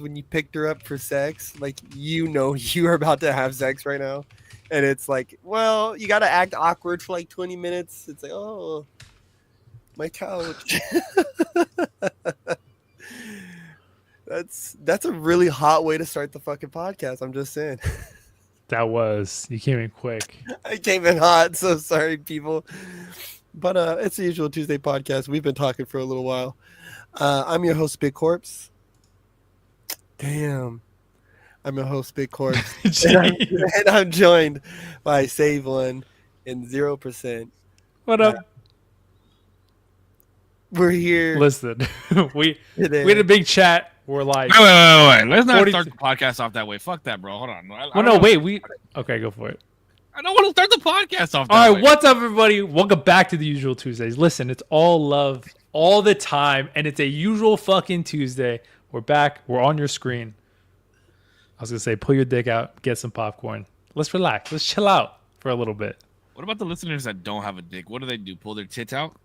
happens when you picked her up for sex. Like, you know, you are about to have sex right now. And it's like, well, you got to act awkward for like 20 minutes. It's like, oh, my couch. That's a really hot way to start the fucking podcast. I'm just saying. You came in quick. I came in hot. So sorry, people. But it's the Usual Tuesday podcast. We've been talking for a little while. I'm your host, Big Korpsx. Damn. I'm your host, Big Korpsx. and I'm joined by Save One and 0%. What up? We're here. Listen, we had a big chat. We're like, wait. Let's not start the podcast off that way. Fuck that, bro. Hold on. Okay, go for it. I don't want to start the podcast off that All right, way. what's up, everybody? Welcome back to the Usual Tuesdays. Listen, it's all love all the time, and it's a usual fucking Tuesday. We're back. We're on your screen. I was going to say, pull your dick out, get some popcorn. Let's relax. Let's chill out for a little bit. What about the listeners that don't have a dick? What do? Pull their tits out?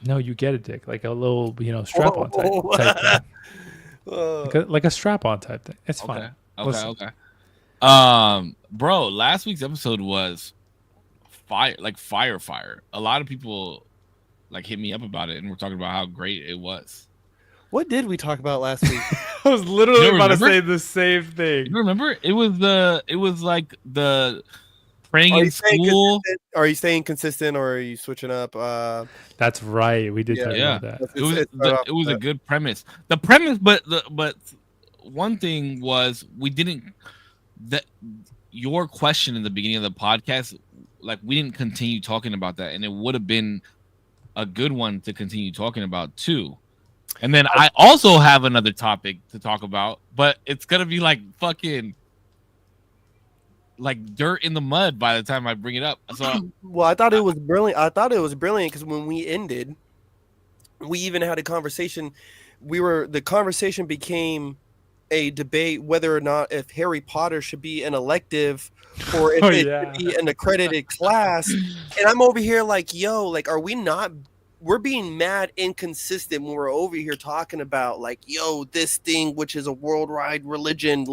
No, you get a dick, like a little, strap-on type thing. Like a strap-on type thing. It's fine. Okay. Bro, last week's episode was fire. A lot of people hit me up about it, and we're talking about how great it was. What did we talk about last week? I was literally about to say the same thing. You remember? It was like the praying in school. Are you staying consistent, or are you switching up? That's right. We did talk about that. It was a good premise. The premise, but one thing was we didn't. Your question in the beginning of the podcast, we didn't continue talking about that, and it would have been a good one to continue talking about too. And then I also have another topic to talk about, but it's gonna be fucking dirt in the mud by the time I bring it up. So, well, I thought it was brilliant. Because when we ended, we even had a conversation. The conversation became a debate whether or not if Harry Potter should be an elective or if it should be an accredited class. And I'm over here are we not? We're being mad inconsistent when we're over here talking about this thing, which is a worldwide religion.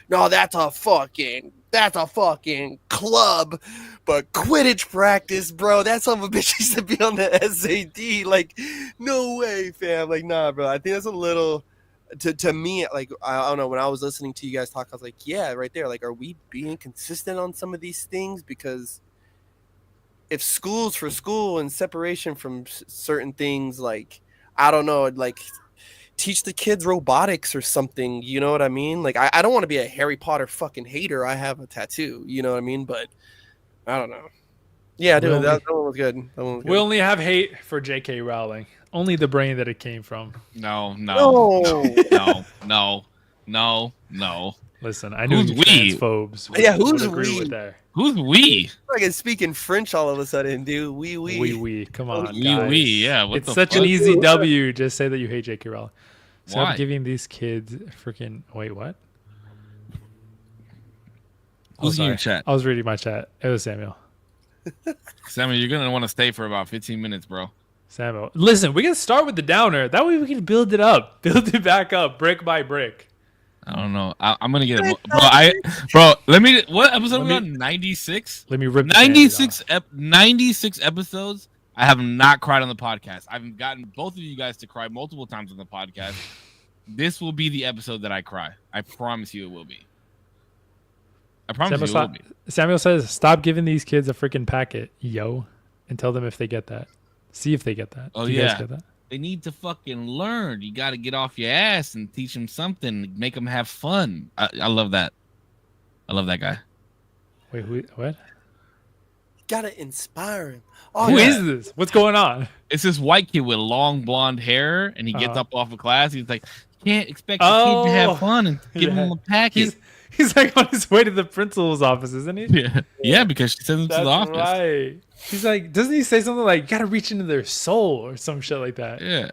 No, that's a fucking club, but Quidditch practice, bro. That son of a bitch used to be on the SAT. No way, fam. Nah, bro. I think that's a little to me. I don't know. When I was listening to you guys talk, I was like, yeah, right there. Are we being consistent on some of these things? Because if school's for school and separation from certain things, I don't know, teach the kids robotics or something, you know what I mean? I don't want to be a Harry Potter fucking hater. I have a tattoo, you know what I mean? But I don't know. Yeah, dude, that one was good. We only have hate for J.K. Rowling. Only the brain that it came from. No. Listen, I knew you transphobes. Yeah, who's agree with that? Who's we? I'm speaking French all of a sudden, dude. We. Come on, guys. Yeah. It's such an easy W. Just say that you hate J.K. Rowling. Stop Why? giving these kids freaking. Wait, what? Who's in your chat? I was reading my chat. It was Samuel. Samuel, you're gonna want to stay for about 15 minutes, bro. Samuel, listen, we can start with the downer. That way we can build it up, build it back up, brick by brick. I don't know. I'm gonna get it, bro. Let me. What episode are we on? 96. Let me rip 96. 96 episodes. I have not cried on the podcast. I've gotten both of you guys to cry multiple times on the podcast. This will be the episode that I cry. I promise you, it will be. I promise you, it will be. Samuel says, "Stop giving these kids a freaking packet, yo, and tell them if they get that. See if they get that." Oh, Do you yeah. guys get that? They need to fucking learn. You got to get off your ass and teach them something. Make them have fun. I love that. I love that guy. Wait, what? Gotta inspire him. Who is this? What's going on? It's this white kid with long blonde hair, and he gets up off of class. He's like, can't expect the kid to have fun and give him a packet. He's on his way to the principal's office, isn't he? Yeah, because she sends him to the office. Right. He's like, doesn't he say something like, you gotta reach into their soul or some shit like that? Yeah.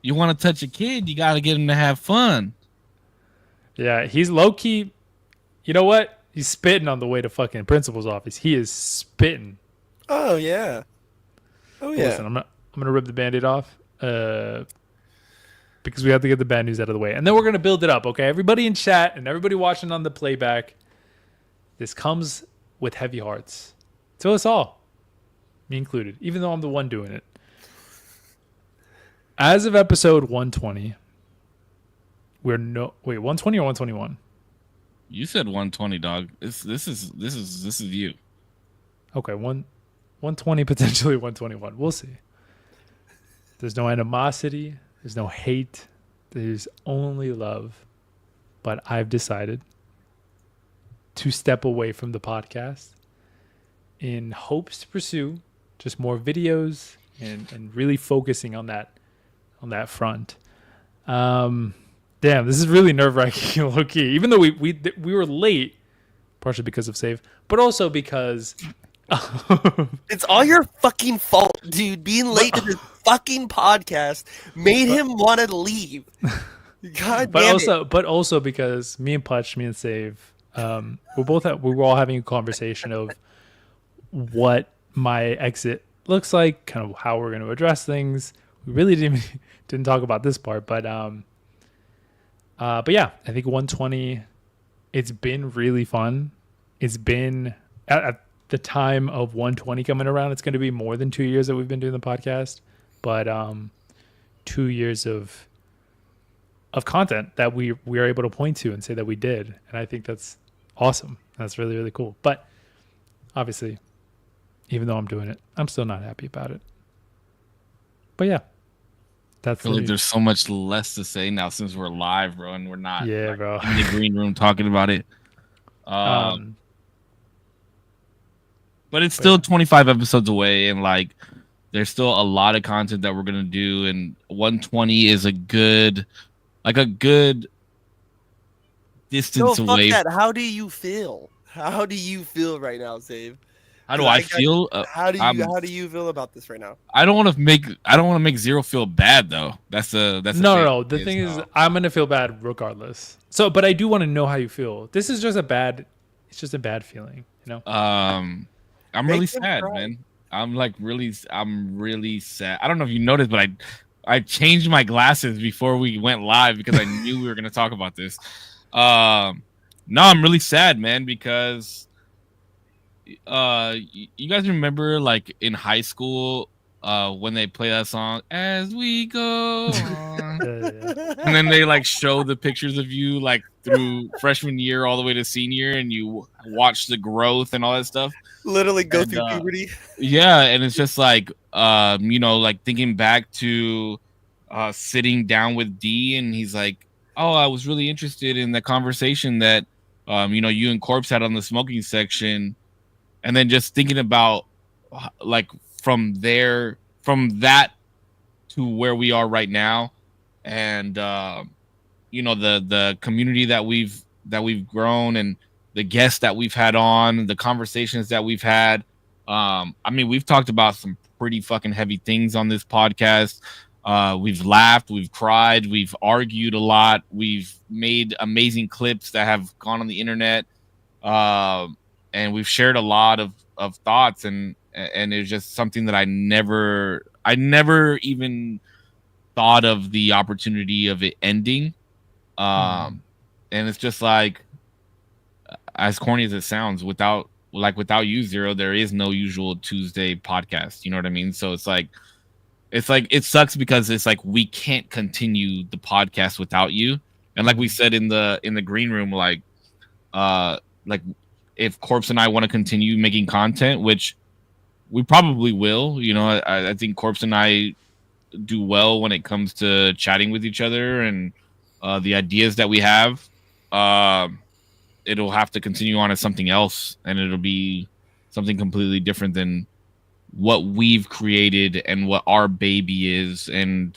You want to touch a kid, you gotta get him to have fun. Yeah, he's low key. You know what? He's spitting on the way to fucking principal's office. He is spitting. Oh yeah. Listen, I'm gonna rip the Band-Aid off. because we have to get the bad news out of the way. And then we're going to build it up, okay? Everybody in chat and everybody watching on the playback, this comes with heavy hearts. To us all, me included, even though I'm the one doing it. As of episode 120, 120 or 121? You said 120, dog. This is you. Okay, 120, potentially 121. We'll see. There's no animosity. There's no hate. There's only love. But I've decided to step away from the podcast in hopes to pursue just more videos and really focusing on that front. Damn, this is really nerve-wracking, low-key. Even though we were late, partially because of save, but also because it's all your fucking fault, dude. Being late to this fucking podcast made him want to leave. God damn it. But also because me and Putch, me and Save, we were all having a conversation of what my exit looks like, kind of how we're going to address things. We really didn't talk about this part, but yeah, I think 120. It's been really fun. It's been at the time of 120 coming around. It's going to be more than 2 years that we've been doing the podcast, but 2 years of content that we are able to point to and say that we did, and I think that's awesome. That's really, really cool. But obviously, even though I'm doing it, I'm still not happy about it. But yeah, that's. I feel like there's so much less to say now since we're live, bro, and we're not bro, in the green room talking about it. But it's still 25 episodes away, and like there's still a lot of content that we're gonna do, and 120 is a good distance away. Fuck that. How do you feel? How do you feel right now, Save? How do I feel? How do you feel about this right now? I don't want to make Zero feel bad though. That's no. The thing is, I'm gonna feel bad regardless. So, but I do want to know how you feel. This is just it's just a bad feeling, you know. I'm really sad, man. I'm really sad. I don't know if you noticed, but I changed my glasses before we went live because I knew we were gonna talk about this. No, I'm really sad, man, because you guys remember like in high school when they play that song As We Go On, and then they like show the pictures of you like through freshman year all the way to senior, and you watch the growth and all that stuff, literally go through puberty. Yeah, and it's just like like thinking back to sitting down with D, and he's like, oh, I was really interested in the conversation that you and Korpsx had on the smoking section. And then just thinking about like from that to where we are right now, and the community that we've grown, and the guests that we've had on, the conversations that we've had. I mean, we've talked about some pretty fucking heavy things on this podcast. We've laughed, we've cried, we've argued a lot, we've made amazing clips that have gone on the internet. And we've shared a lot of thoughts, and it's just something that I never even thought of the opportunity of it ending. And it's just like, as corny as it sounds, without you, Zero, there is no usual Tuesday podcast. You know what I mean? So it's like it sucks because it's like we can't continue the podcast without you. And like we said in the green room, like if Korpsx and I want to continue making content, which we probably will, I think Korpsx and I do well when it comes to chatting with each other and the ideas that we have. It'll have to continue on as something else, and it'll be something completely different than what we've created and what our baby is. And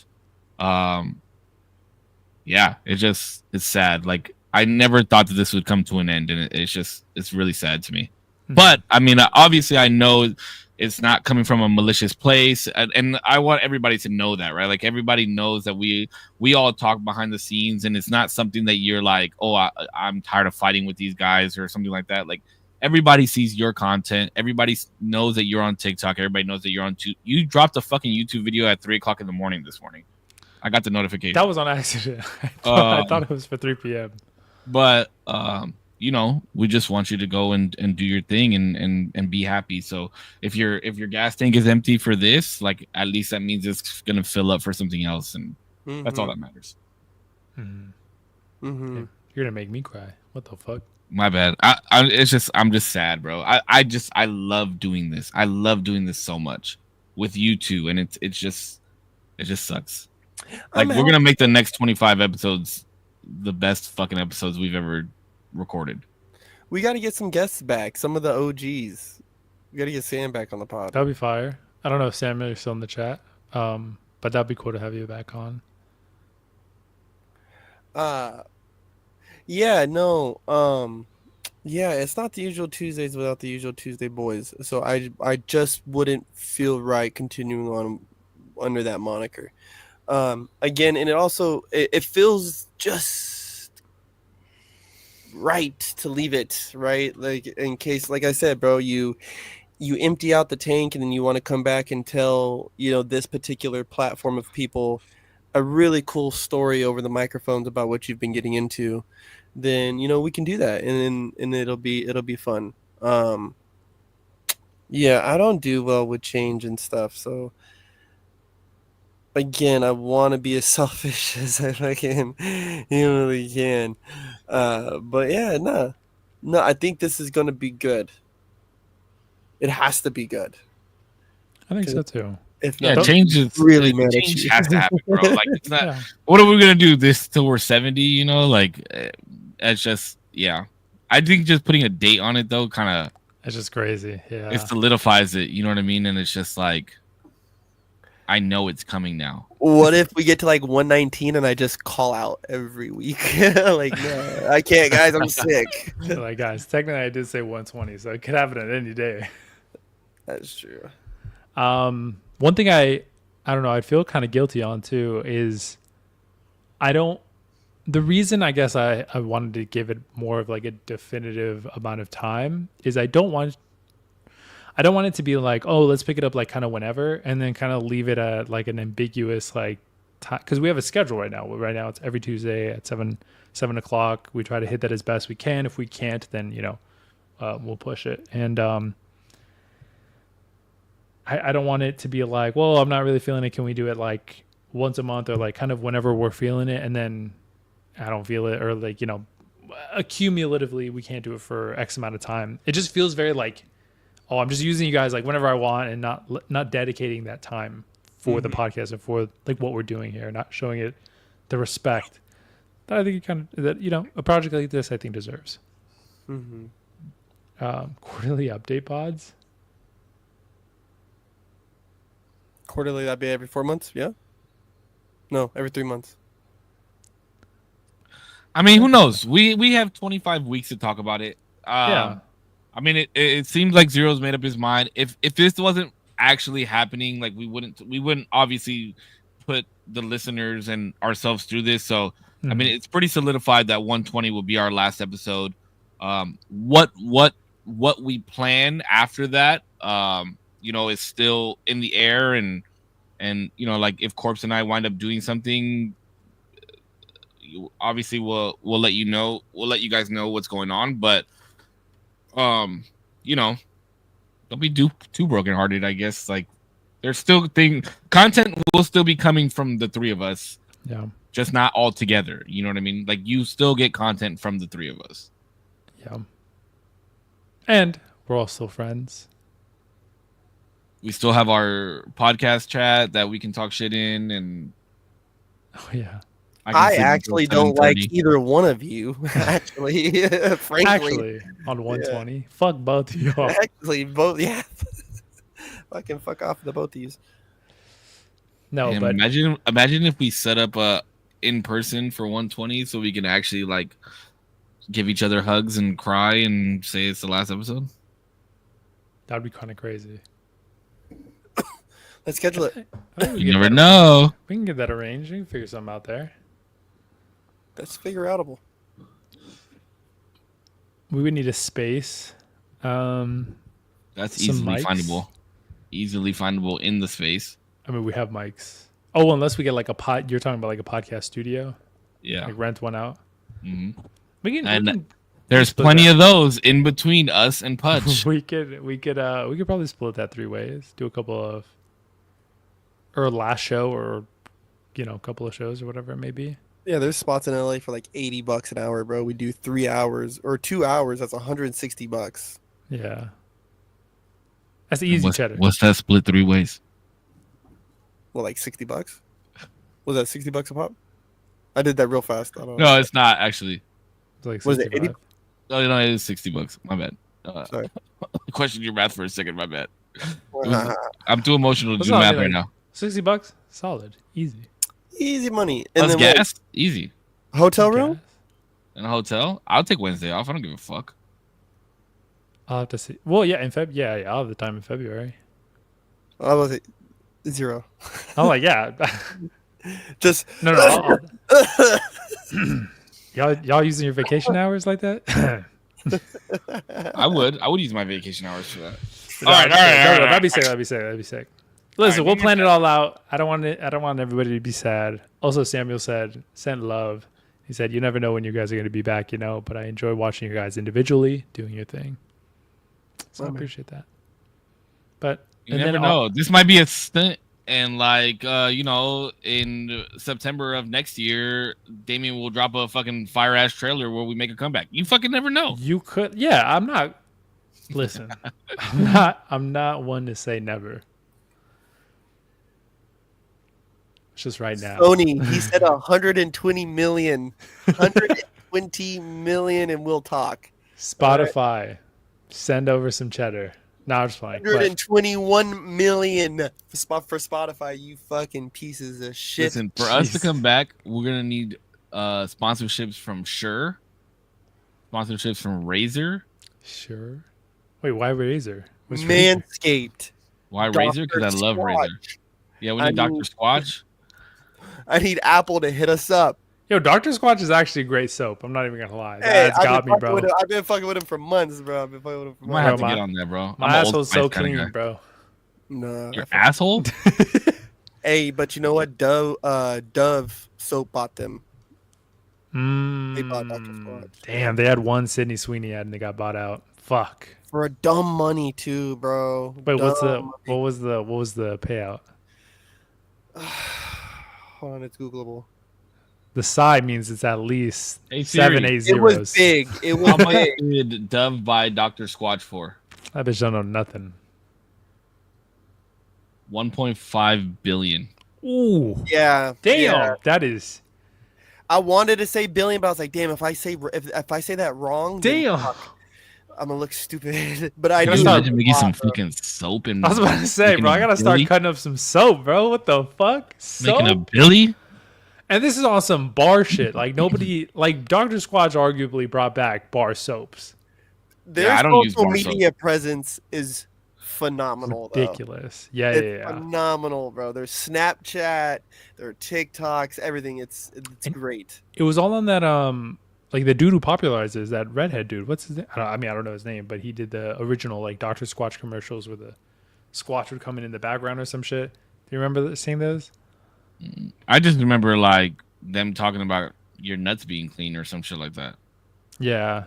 it's sad. Like, I never thought that this would come to an end, and it's really sad to me. But I mean, obviously, I know it's not coming from a malicious place, and I want everybody to know that, right? Like, everybody knows that we all talk behind the scenes, and it's not something that you're like, oh, I'm tired of fighting with these guys or something like that. Like, everybody sees your content. Everybody knows that you're on TikTok. Everybody knows that you're on. You dropped a fucking YouTube video at 3:00 in the morning this morning. I got the notification. That was on accident. I thought it was for 3 p.m. But you know, we just want you to go and do your thing and be happy. So if your gas tank is empty for this, like at least that means it's gonna fill up for something else, and that's all that matters. You're gonna make me cry. What the fuck? My bad. I'm just sad, bro. I love doing this. I love doing this so much with you two, and it just sucks. Like we're gonna make the next 25 episodes the best fucking episodes we've ever recorded. We got to get some guests back. Some of the OGs. We got to get Sam back on the pod. That'd be fire. I don't know if Sam is still in the chat, but that'd be cool to have you back on. Yeah, no. Yeah, it's not the usual Tuesdays without the usual Tuesday boys. So I just wouldn't feel right continuing on under that moniker. Again, and it feels just right to leave it, right? Like in case, like I said, bro, you empty out the tank and then you want to come back and tell, this particular platform of people a really cool story over the microphones about what you've been getting into, then, we can do that and it'll be fun. Yeah, I don't do well with change and stuff, so again, I want to be as selfish as I fucking humanly can. But yeah, no, I think this is going to be good. It has to be good. I think so too. If not, change has to happen, bro. Like, it's not. Yeah. What are we gonna do this till we're 70? Like, it's just, yeah. I think just putting a date on it though, kind of. It's just crazy. Yeah. It solidifies it. You know what I mean? And it's just like, I know it's coming now. What if we get to like 119 and I just call out every week? Like, no, I can't, guys. I'm sick. Like, guys, technically I did say 120, so it could happen at any day. That's true. One thing I don't know, I feel kind of guilty on too is the reason I guess I wanted to give it more of like a definitive amount of time is I don't want it to be like, oh, let's pick it up like kind of whenever and then kind of leave it at like an ambiguous like time, because we have a schedule right now. Right now it's every Tuesday at 7 o'clock. We try to hit that as best we can. If we can't, then we'll push it. And I don't want it to be like, well, I'm not really feeling it. Can we do it like once a month or like kind of whenever we're feeling it? And then I don't feel it, or like, accumulatively we can't do it for X amount of time. It just feels very like, oh, I'm just using you guys like whenever I want and not dedicating that time for the podcast and for like what we're doing here, not showing it the respect that I think a project like this I think deserves. Quarterly update pods. Quarterly, that'd be every 4 months, yeah? No, every 3 months. I mean, who knows? We have 25 weeks to talk about it. Yeah. I mean, it seems like Zero's made up his mind. If this wasn't actually happening, like we wouldn't obviously put the listeners and ourselves through this. So I mean, it's pretty solidified that 120 will be our last episode. What we plan after that, is still in the air, and like if Korpsx and I wind up doing something, obviously we'll let you know. We'll let you guys know what's going on, but don't be too brokenhearted, I guess. Like, there's still content will still be coming from the three of us. Yeah. Just not all together. You know what I mean? Like, you still get content from the three of us. Yeah. And we're all still friends. We still have our podcast chat that we can talk shit in, and oh yeah. I actually don't like either one of you. Actually, frankly, on 120, yeah. Fuck both of y'all. Actually, both, yeah. Fucking fuck off the both of you. No, and but imagine if we set up in person for 120, so we can actually like give each other hugs and cry and say it's the last episode. That'd be kind of crazy. Let's schedule it. You never know. We can get that arranged. We can figure something out there. That's figure outable. We would need a space. That's easily findable. Easily findable in the space. I mean, we have mics. Oh, unless we get like a pod. You're talking about like a podcast studio, Yeah. like rent one out. hmm We can. And we can there's split plenty that. of those in between us and Pudge. we could probably split that 3 ways. Do a couple of, or last show, or a couple of shows or whatever it may be. Yeah, there's spots in LA for like $80 an hour, bro. We do 3 hours or 2 hours. That's $160. Yeah, that's easy cheddar. What's that split 3 ways? Well, like $60. Was that $60 a pop? I did that real fast. I don't know. No, it's not actually. It's like Was it 65. No, it is $60. My bad. Sorry. Question your math for a second. My bad. Uh, I'm too emotional to What's do up, math like right now. $60, solid, easy. Easy money. Plus then what, gas, easy. hotel room? Gas. In a hotel, I'll take Wednesday off. I don't give a fuck. I'll have to see. Well, yeah, in Feb. Yeah, I'll have the time in February. I was like, 0. I'm like, yeah. Just No. Y'all using your vacation hours like that? I would use my vacation hours for that. All right. right. That'd be sick. Listen, we'll plan it all out. I don't want everybody to be sad. Also, Samuel sent love. He said, "You never know when you guys are going to be back, but I enjoy watching you guys individually doing your thing." So I appreciate that. But You never know. This might be a stint, and in September of next year, Damien will drop a fucking fire ass trailer where we make a comeback. You fucking never know. You could, yeah. I'm not. Listen, I'm not one to say never. It's just right now. Sony, he said 120 million. 120 million, and we'll talk. Spotify, send over some cheddar. No, I'm just playing. 121 million for Spotify, you fucking pieces of shit. Listen, for us to come back, we're gonna need sponsorships from Shure, sponsorships from Razer. Sure. Wait, why Razer? What's Manscaped. Why Dr. Razer? Because I love Squatch. Razer. Yeah, we need Dr. Squatch. I need Apple to hit us up. Yo, Dr. Squatch is actually great soap. I'm not even gonna lie. Hey, That's got me, bro. I've been fucking with him for months, bro. I've been fucking with him for Might months. have to get on that, bro. My I'm an Old asshole's Spice so kinda clean, guy. bro. No. Your asshole? Hey, but you know what? Dove soap bought them. They bought Dr. Squatch. Damn, they had one Sydney Sweeney ad and they got bought out. Fuck. For a dumb money too, bro. Wait, Dumb what was the payout? Hold on, it's Googleable. The side means it's at least Hey, Siri. 7 8 It was zeros. big. It How was much big. did Dove buy Dr. Squatch for? That bitch don't know nothing. 1.5 billion. Ooh. Yeah. Damn. yeah. That is I wanted to say billion, but I was like, damn, if I say that wrong, then damn. I'm gonna look stupid. But I Can do. you start imagine making some fucking soap and I was about to say, making bro, a I gotta start Billy? cutting up some soap, bro. What the fuck? Soap? Making a Billy? And this is on some bar shit. Like nobody, like Dr. Squatch arguably brought back bar soaps. Their Yeah, I don't use social bar soap. media presence is phenomenal. Ridiculous. Yeah, Though. yeah, It's yeah. phenomenal, bro. Their Snapchat, their TikToks, everything. It's great. It was all on that like the dude who popularizes that redhead dude. What's his name? I don't know his name, but he did the original like Dr. Squatch commercials where the Squatch would come in the background or some shit. Do you remember seeing those? I just remember like them talking about your nuts being clean or some shit like that. Yeah,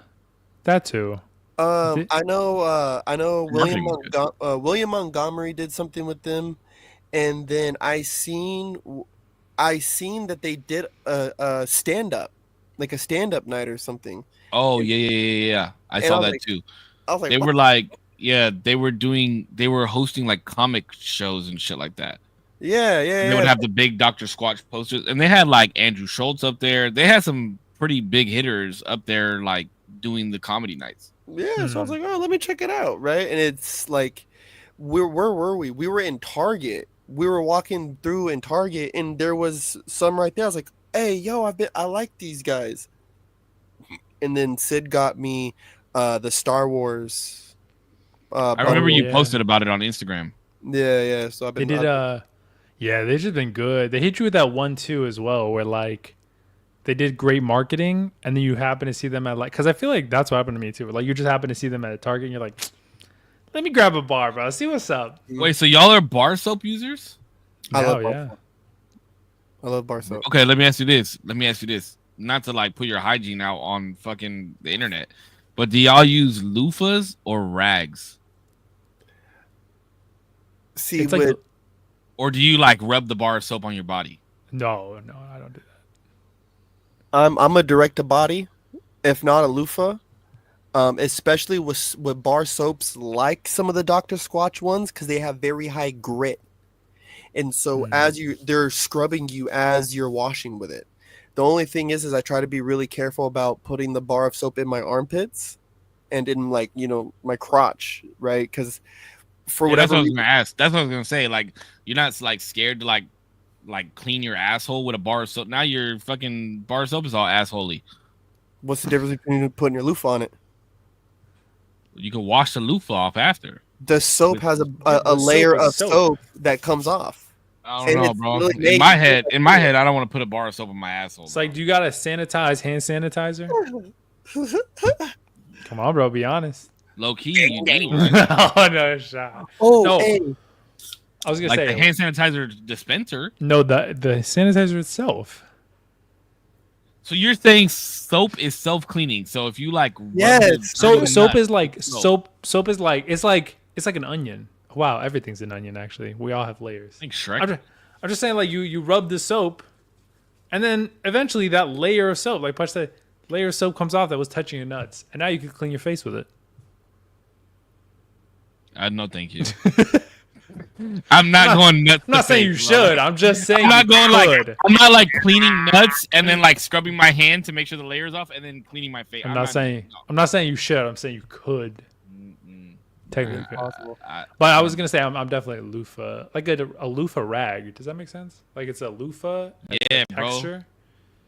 that too. I know Marketing was William Montgomery did something with them, and then I seen that they did a stand up, like a stand up night or something. Oh yeah. I And saw I was that like- too. I was like, They what were like, yeah, they were hosting like comic shows and shit like that. yeah. They would have the big Dr. Squatch posters, and they had like Andrew Schultz up there. They had some pretty big hitters up there, like doing the comedy nights. Yeah, so I was like, oh, let me check it out, right? And it's like, where were we? We were in Target. We were walking through in Target, and there was some right there. I was like, hey, yo, I like these guys. And then Sid got me the Star Wars. I remember you yeah. posted about it on Instagram. Yeah. So I've They been. did yeah, they've just been good. They hit you with that one too as well, where like they did great marketing, and then you happen to see them at like, because I feel like that's what happened to me too. Like you just happen to see them at a Target, and you're like, let me grab a bar, bro. See what's up. Wait, so y'all are bar soap users? I Now, love yeah. I love bar soap. Okay, let me ask you this. Not to like put your hygiene out on fucking the internet, but do y'all use loofahs or rags? See, It's like Or do you like rub the bar of soap on your body? no, I don't do that. I'm a direct to body, if not a loofah. Especially with bar soaps like some of the Dr. Squatch ones, because they have very high grit, and so they're scrubbing you as you're washing with it. The only thing is I try to be really careful about putting the bar of soap in my armpits and in like my crotch, right? Because for Yeah, that's whatever what I was reason, gonna ask. That's what I was gonna say. Like, you're not like scared to like clean your asshole with a bar of soap. Now your fucking bar of soap is all assholey. what's the difference between putting your loofah on it? You can wash the loofah off after. The soap has a the layer soap is of soap. soap that comes off. I And don't know, it's bro. really In made my to head, feel in my head, I don't want to put a bar of soap in my asshole. It's like, do you gotta sanitize hand sanitizer? Come on, bro. Be honest. Low key, you do, right? Oh no, shot. Oh, No. hey, I was gonna Like say the hand sanitizer dispenser. no. The sanitizer itself. So you're saying soap is self cleaning. So if you like, rub Yes. your So dirty soap nut- is like soap. soap is like it's like an onion. Wow, everything's an onion. Actually, we all have layers. Like Shrek. I'm just saying, like you rub the soap, and then eventually that layer of soap, like Punch said, layer of soap comes off that was touching your nuts, and now you can clean your face with it. No, thank you. I'm not going nuts. I'm not saying you should. I'm just saying I'm not you going could. like I'm not like cleaning nuts and then like scrubbing my hand to make sure the layer's off and then cleaning my face. I'm not saying you should. I'm saying you could. Technically, possible. but I was gonna say I'm definitely a loofah, like a loofah rag. Does that make sense? Like it's a loofah. Yeah, bro. Texture.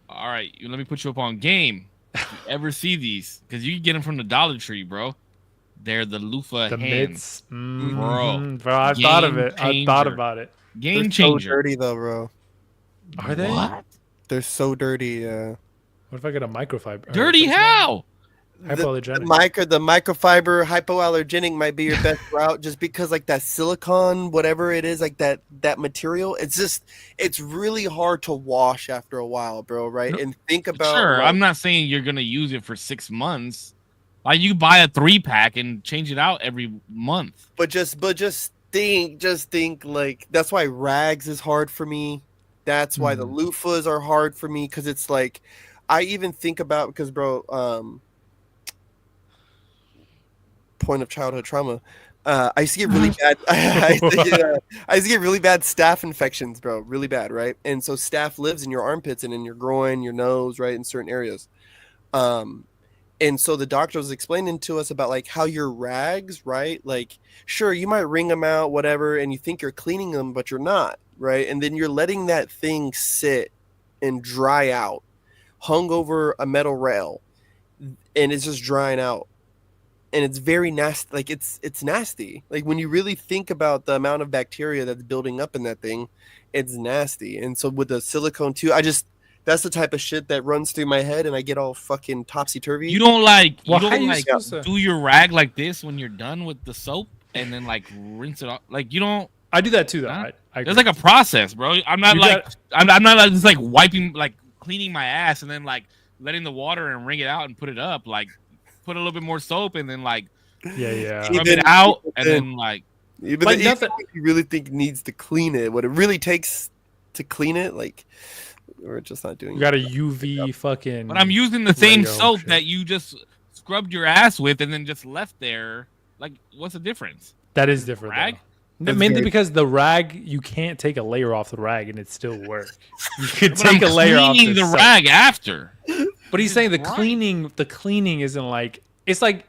All right, let me put you up on game. If you ever see these, because you can get them from the Dollar Tree, bro. They're the loofah The hands. mitts, Bro. bro. I thought of Game it. I thought changer. about it. Game They're changer. so dirty though, bro. Are they? What? They're so dirty. Yeah. What if I get a microfiber? Dirty how? Hypoallergenic. The microfiber hypoallergenic might be your best route, just because like that silicone, whatever it is, like that material, it's really hard to wash after a while, bro. Right? No, and think about Sure, like, I'm not saying you're gonna use it for 6 months. Like you buy a 3-pack and change it out every month. but just think like that's why rags is hard for me. That's why the loofahs are hard for me, because it's like I even think about, because bro, point of childhood trauma. I used to get really bad. I used to get really bad staph infections, bro. Really bad, right? And so staph lives in your armpits and in your groin, your nose, right, in certain areas. And so the doctor was explaining to us about like how your rags, right? Like, sure, you might wring them out, whatever, and you think you're cleaning them, but you're not, right? And then you're letting that thing sit and dry out, hung over a metal rail, and it's just drying out. And it's very nasty. Like it's nasty. Like when you really think about the amount of bacteria that's building up in that thing, it's nasty. And so with the silicone too, that's the type of shit that runs through my head, and I get all fucking topsy turvy. You don't like Well, how you supposed to- do your rag like this when you're done with the soap and then like rinse it off. Like you don't. I do that too, though. Huh? I There's like a process, bro. I'm not You like I'm not like just like wiping like cleaning my ass and then like letting the water and wring it out and put it up. Like put a little bit more soap and then like yeah. rub Even- it out even and then- then like Even Like even nothing- if you really think needs to clean it, what it really takes to clean it, like we're just not doing You it. got a UV fucking. but I'm using the same Lego soap shit. that you just scrubbed your ass with and then just left there. Like what's the difference? That is different. Rag? Though. That's Mainly very- because the rag, you can't take a layer off the rag and it still work. You could But take I'm a layer off cleaning the soap. rag after. But he's saying the Right. cleaning. The cleaning isn't like it's like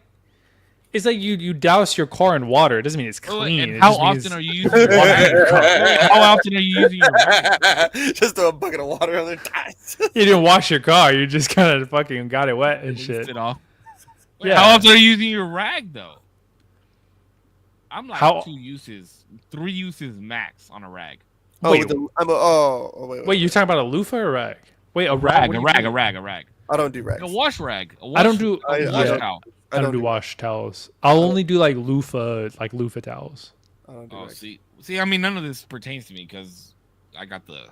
you douse your car in water. It doesn't mean it's clean. And It how just often means are you using your rag? How often are you using your rag? Just throw a bucket of water on their thighs. you didn't wash your car? You just kind of fucking got it wet and Rinsed shit. it off. Yeah. How often are you using your rag though? I'm like How- 2 uses, 3 uses max on a rag. Wait, Wait. wait, you're talking about a loofah or a rag? Wait, a rag. What do you mean? A rag. I don't do rags. A wash rag. I don't do. I wash don't- towel. I don't do wash towels. I'll only do like loofah towels. I don't do Oh, rags. see, I mean, none of this pertains to me because I got the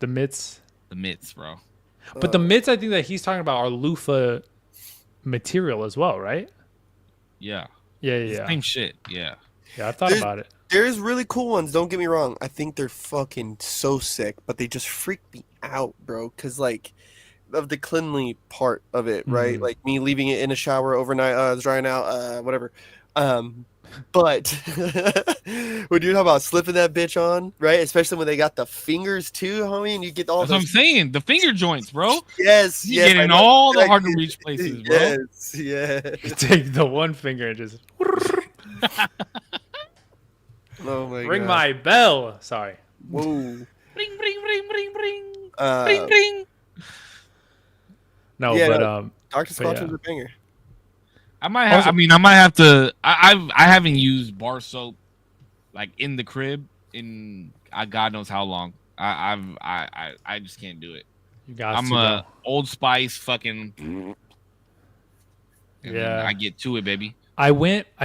The mitts. The mitts, bro. But the mitts, I think that he's talking about are loofah material as well, right? Yeah. Yeah. Same shit. Yeah. Yeah, I've thought about it. There's really cool ones. Don't get me wrong. I think they're fucking so sick, but they just freak me out, bro. Cause like of the cleanly part of it, right? Like me leaving it in a shower overnight, drying out, whatever. But when you're talking about slipping that bitch on, right? Especially when they got the fingers too, homie, and you get all That's what I'm saying. The finger joints, bro. Yes, You yes, get in all the hard to reach places, bro. Yes, yeah. You take the one finger and just Oh my ring god. my bell. Sorry. Whoa. Ring, ring, ring, ring, ring. Uh, Ring, ring. No, Yeah, but Dr. Squatch yeah. was a banger. I might have. I mean, I might have to. I haven't used bar soap like in the crib in God knows how long. I just can't do it. You got I'm to a go. Old Spice fucking. And Yeah. I get to it, baby. I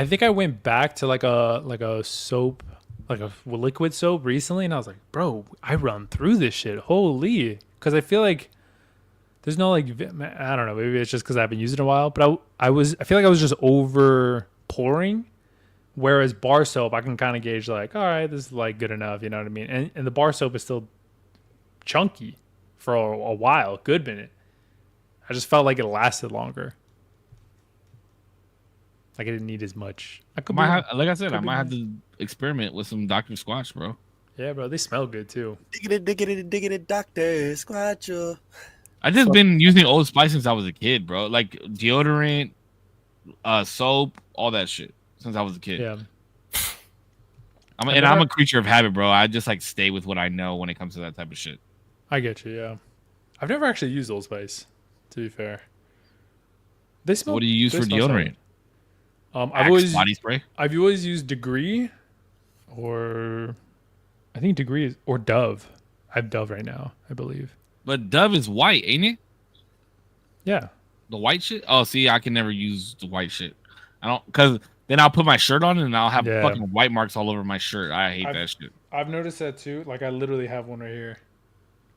think I went back to like a soap, like a liquid soap recently, and I was like, bro, I run through this shit. Holy, because I feel like there's no like, I don't know, maybe it's just because I haven't used it in a while, but I feel like I was just over pouring, whereas bar soap I can kind of gauge like, all right, this is like good enough, you know what I mean? And the bar soap is still chunky for a while, good minute. I just felt like it lasted longer. Like I didn't need as much. I could Might be- have, like I said, I be might have nice. to experiment with some Dr. Squatch, bro. Yeah, bro, they smell good too. Diggity, Dr. Squatch. I just been using Old Spice since I was a kid, bro. Like deodorant, soap, all that shit since I was a kid. Yeah. I'm never- a creature of habit, bro. I just like stay with what I know when it comes to that type of shit. I get you, yeah. I've never actually used Old Spice, to be fair. They smell. What do you use they for smell deodorant? solid. Axe body spray. I've always used Degree, or I think Degree is, or Dove. I have Dove right now, I believe. But Dove is white, ain't it? Yeah. The white shit. Oh, see, I can never use the white shit. I don't, because then I'll put my shirt on and I'll have Yeah. fucking white marks all over my shirt. I hate that shit. I've noticed that too. Like I literally have one right here.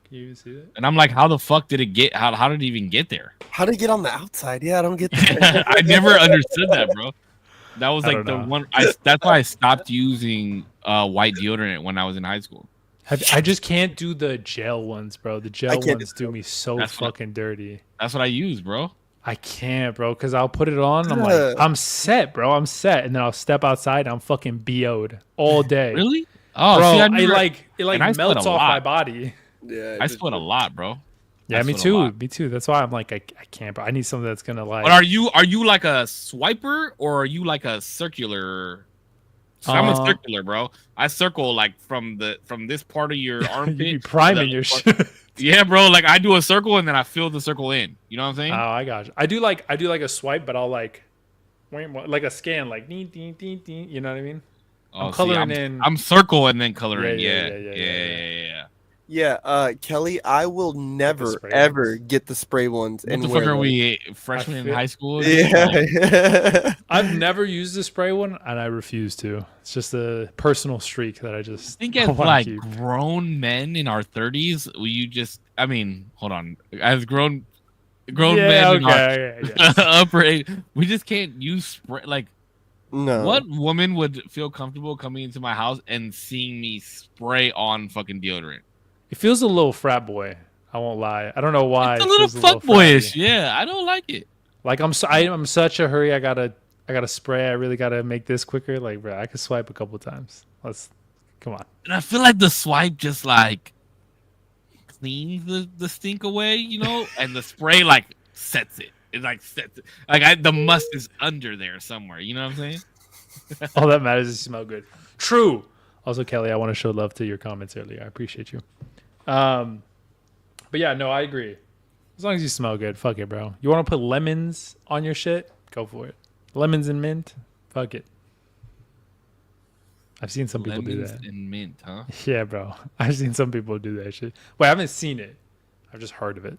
Can you even see that? And I'm like, how the fuck did it get? How did it even get there? How did it get on the outside? Yeah, I don't get that. I never understood that, bro. That was I like don't the know. one. That's why I stopped using white deodorant when I was in high school. I just can't do the gel ones, bro. The gel can't ones do me so That's what- fucking dirty. That's what I use, bro. I can't, bro, because I'll put it on. And I'm Yeah. like, I'm set, bro. I'm set, and then I'll step outside. And I'm fucking BO'd all day. Really? Oh, Bro, see, I it never, like and I sweat melts a off my lot. body. Yeah, I sweat a lot, bro. Yeah, I me sweat a too. lot. Me too. That's why I'm like, I can't, bro. I need something that's gonna like. But are you like a swiper or are you like a circular? So I'm a circular, bro. I circle like from this part of your armpit. you be to priming the your other shit. part. Yeah, bro. Like I do a circle and then I fill the circle in. You know what I'm saying? Oh, I got you. I do like a swipe, but I'll like a scan, like ding, ding, ding, ding. You know what I mean? I'm coloring in. I'm circle and then coloring. Yeah, Yeah. Yeah, Kelly, I will never spray ever ones. get the spray ones What and the wear fuck are them. we, freshmen in feel- high school? Yeah. I've never used the spray one, and I refuse to. It's just a personal streak that I just I think wanna as like keep. grown men in our 30s, you just, I mean, hold on, as grown men in our okay, yeah. upper age, we just can't use spray. Like, No. what woman would feel comfortable coming into my house and seeing me spray on fucking deodorant? It feels a little frat boy. I won't lie. I don't know why. It's a it little feels fuckboyish. fratty. Yeah, I don't like it. Like I'm such a hurry. I gotta spray. I really gotta make this quicker. Like, bro, I could swipe a couple times. Come on. And I feel like the swipe just like cleans the stink away, you know, and the spray like sets it. It like sets it. Like the must is under there somewhere. You know what I'm saying? All that matters is you smell good. True. Also, Kelly, I want to show love to your comments earlier. I appreciate you. But yeah, no, I agree. As long as you smell good, fuck it, bro. You want to put lemons on your shit? Go for it. Lemons and mint? Fuck it. I've seen some people do Lemons that. and mint, huh? Yeah, bro. I've seen some people do that shit. Wait, I haven't seen it. I've just heard of it.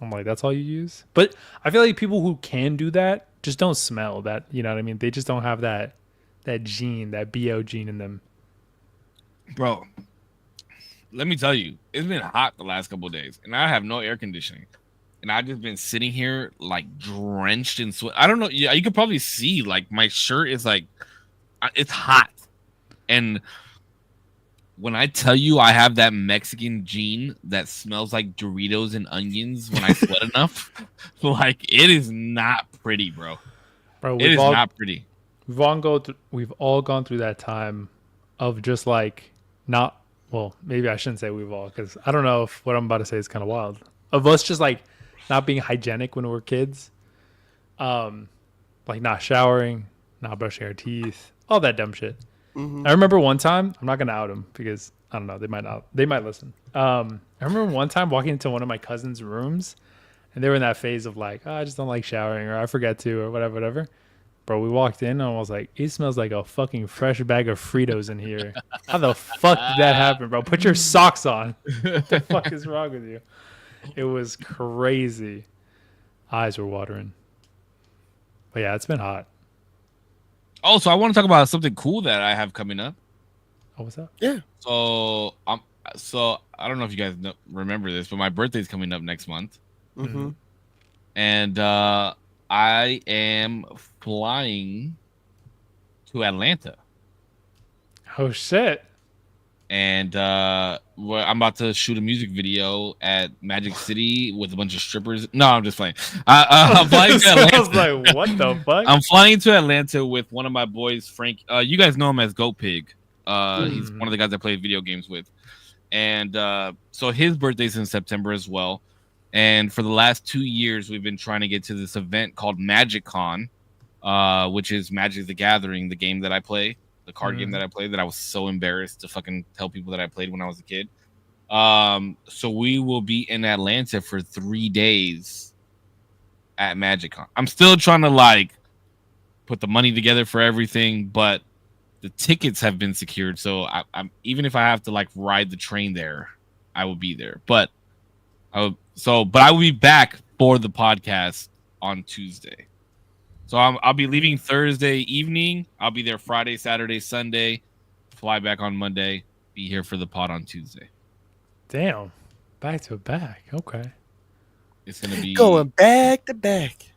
I'm like, that's all you use? But I feel like people who can do that just don't smell that. You know what I mean? They just don't have that gene, that BO gene in them. Bro, let me tell you, it's been hot the last couple of days, and I have no air conditioning, and I've just been sitting here like drenched in sweat. I don't know. Yeah, you could probably see like my shirt is like it's hot, and when I tell you I have that Mexican gene that smells like Doritos and onions when I sweat enough, like it is not pretty, bro. Bro, It is not pretty. We've all gone through that time of just like not. Well, maybe I shouldn't say we've all, because I don't know if what I'm about to say is kind of wild. Of us just like not being hygienic when we were kids, like not showering, not brushing our teeth, all that dumb shit. I remember one time, I'm not gonna out them because I don't know, they might listen. I remember one time walking into one of my cousin's rooms, and they were in that phase of like, oh, I just don't like showering, or I forget to, or whatever. Bro, we walked in and I was like, it smells like a fucking fresh bag of Fritos in here. How the fuck did that happen, bro? Put your socks on. What the fuck is wrong with you? It was crazy. Eyes were watering. But yeah, it's been hot. Oh, so I want to talk about something cool that I have coming up. Oh, what's up? Yeah. So I don't know if you guys remember this, but my birthday's coming up next month, and I am flying to Atlanta. Oh shit! And I'm about to shoot a music video at Magic City with a bunch of strippers. No, I'm just playing. I'm flying to Atlanta. I was like, what the fuck? I'm flying to Atlanta with one of my boys, Frank. You guys know him as Goat Pig. He's one of the guys I play video games with. And so his birthday's in September as well. And for the last 2 years, we've been trying to get to this event called MagicCon, which is Magic the Gathering, the game that I play, the card game that I play, that I was so embarrassed to fucking tell people that I played when I was a kid. So we will be in Atlanta for 3 days at MagicCon. I'm still trying to like put the money together for everything, but the tickets have been secured. So I'm even if I have to like ride the train there, I will be there. But I will be back for the podcast on Tuesday. So I'll be leaving Thursday evening. I'll be there Friday, Saturday, Sunday. Fly back on Monday. Be here for the pod on Tuesday. Damn, back to back. Okay, it's gonna be going back to back.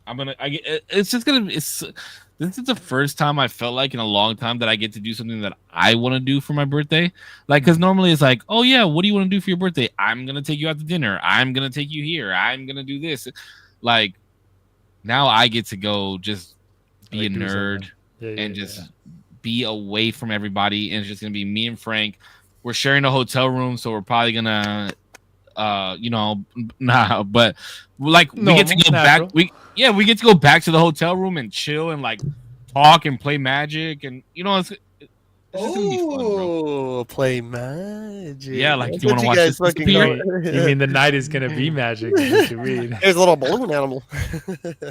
This is the first time I felt like in a long time that I get to do something that I want to do for my birthday. Like, because normally it's like, oh yeah, what do you want to do for your birthday? I'm gonna take you out to dinner. I'm gonna take you here. I'm gonna do this. Like, now I get to go just be a nerd and just be away from everybody, and it's just gonna be me and Frank. We're sharing a hotel room, so we're probably gonna but like we get to go back. We get to go back to the hotel room and chill and like talk and play Magic, and it's just gonna be fun, bro. Play Magic. Yeah, like you want to watch this? You mean the night is gonna be Magic? What you mean? There's a little balloon animal.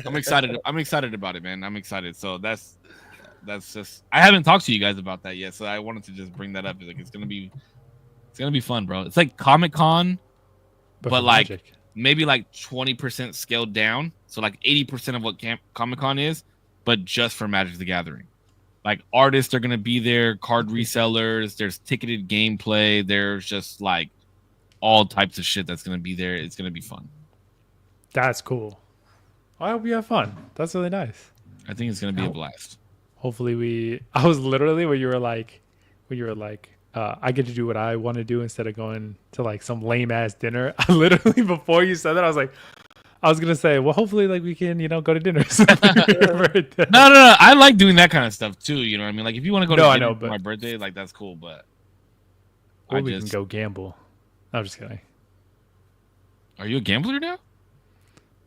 I'm excited. I'm excited about it, man. I'm excited. So that's just. I haven't talked to you guys about that yet, so I wanted to just bring that up. Like it's gonna be fun, bro. It's like Comic-Con, but like Magic. Maybe like 20% scaled down. So like 80% of what Comic-Con is, but just for Magic the Gathering. Like artists are gonna be there, card resellers. There's ticketed gameplay. There's just like all types of shit that's gonna be there. It's gonna be fun. That's cool. I hope you have fun. That's really nice. I think it's gonna be a blast. Hopefully, I was literally when you were like, I get to do what I want to do instead of going to like some lame ass dinner. I literally before you said that, I was gonna say, well, hopefully, like we can, go to dinner. No. I like doing that kind of stuff too. You know what I mean? Like if you want to go to dinner for my birthday, like that's cool. But we can go gamble. I'm just kidding. Are you a gambler now?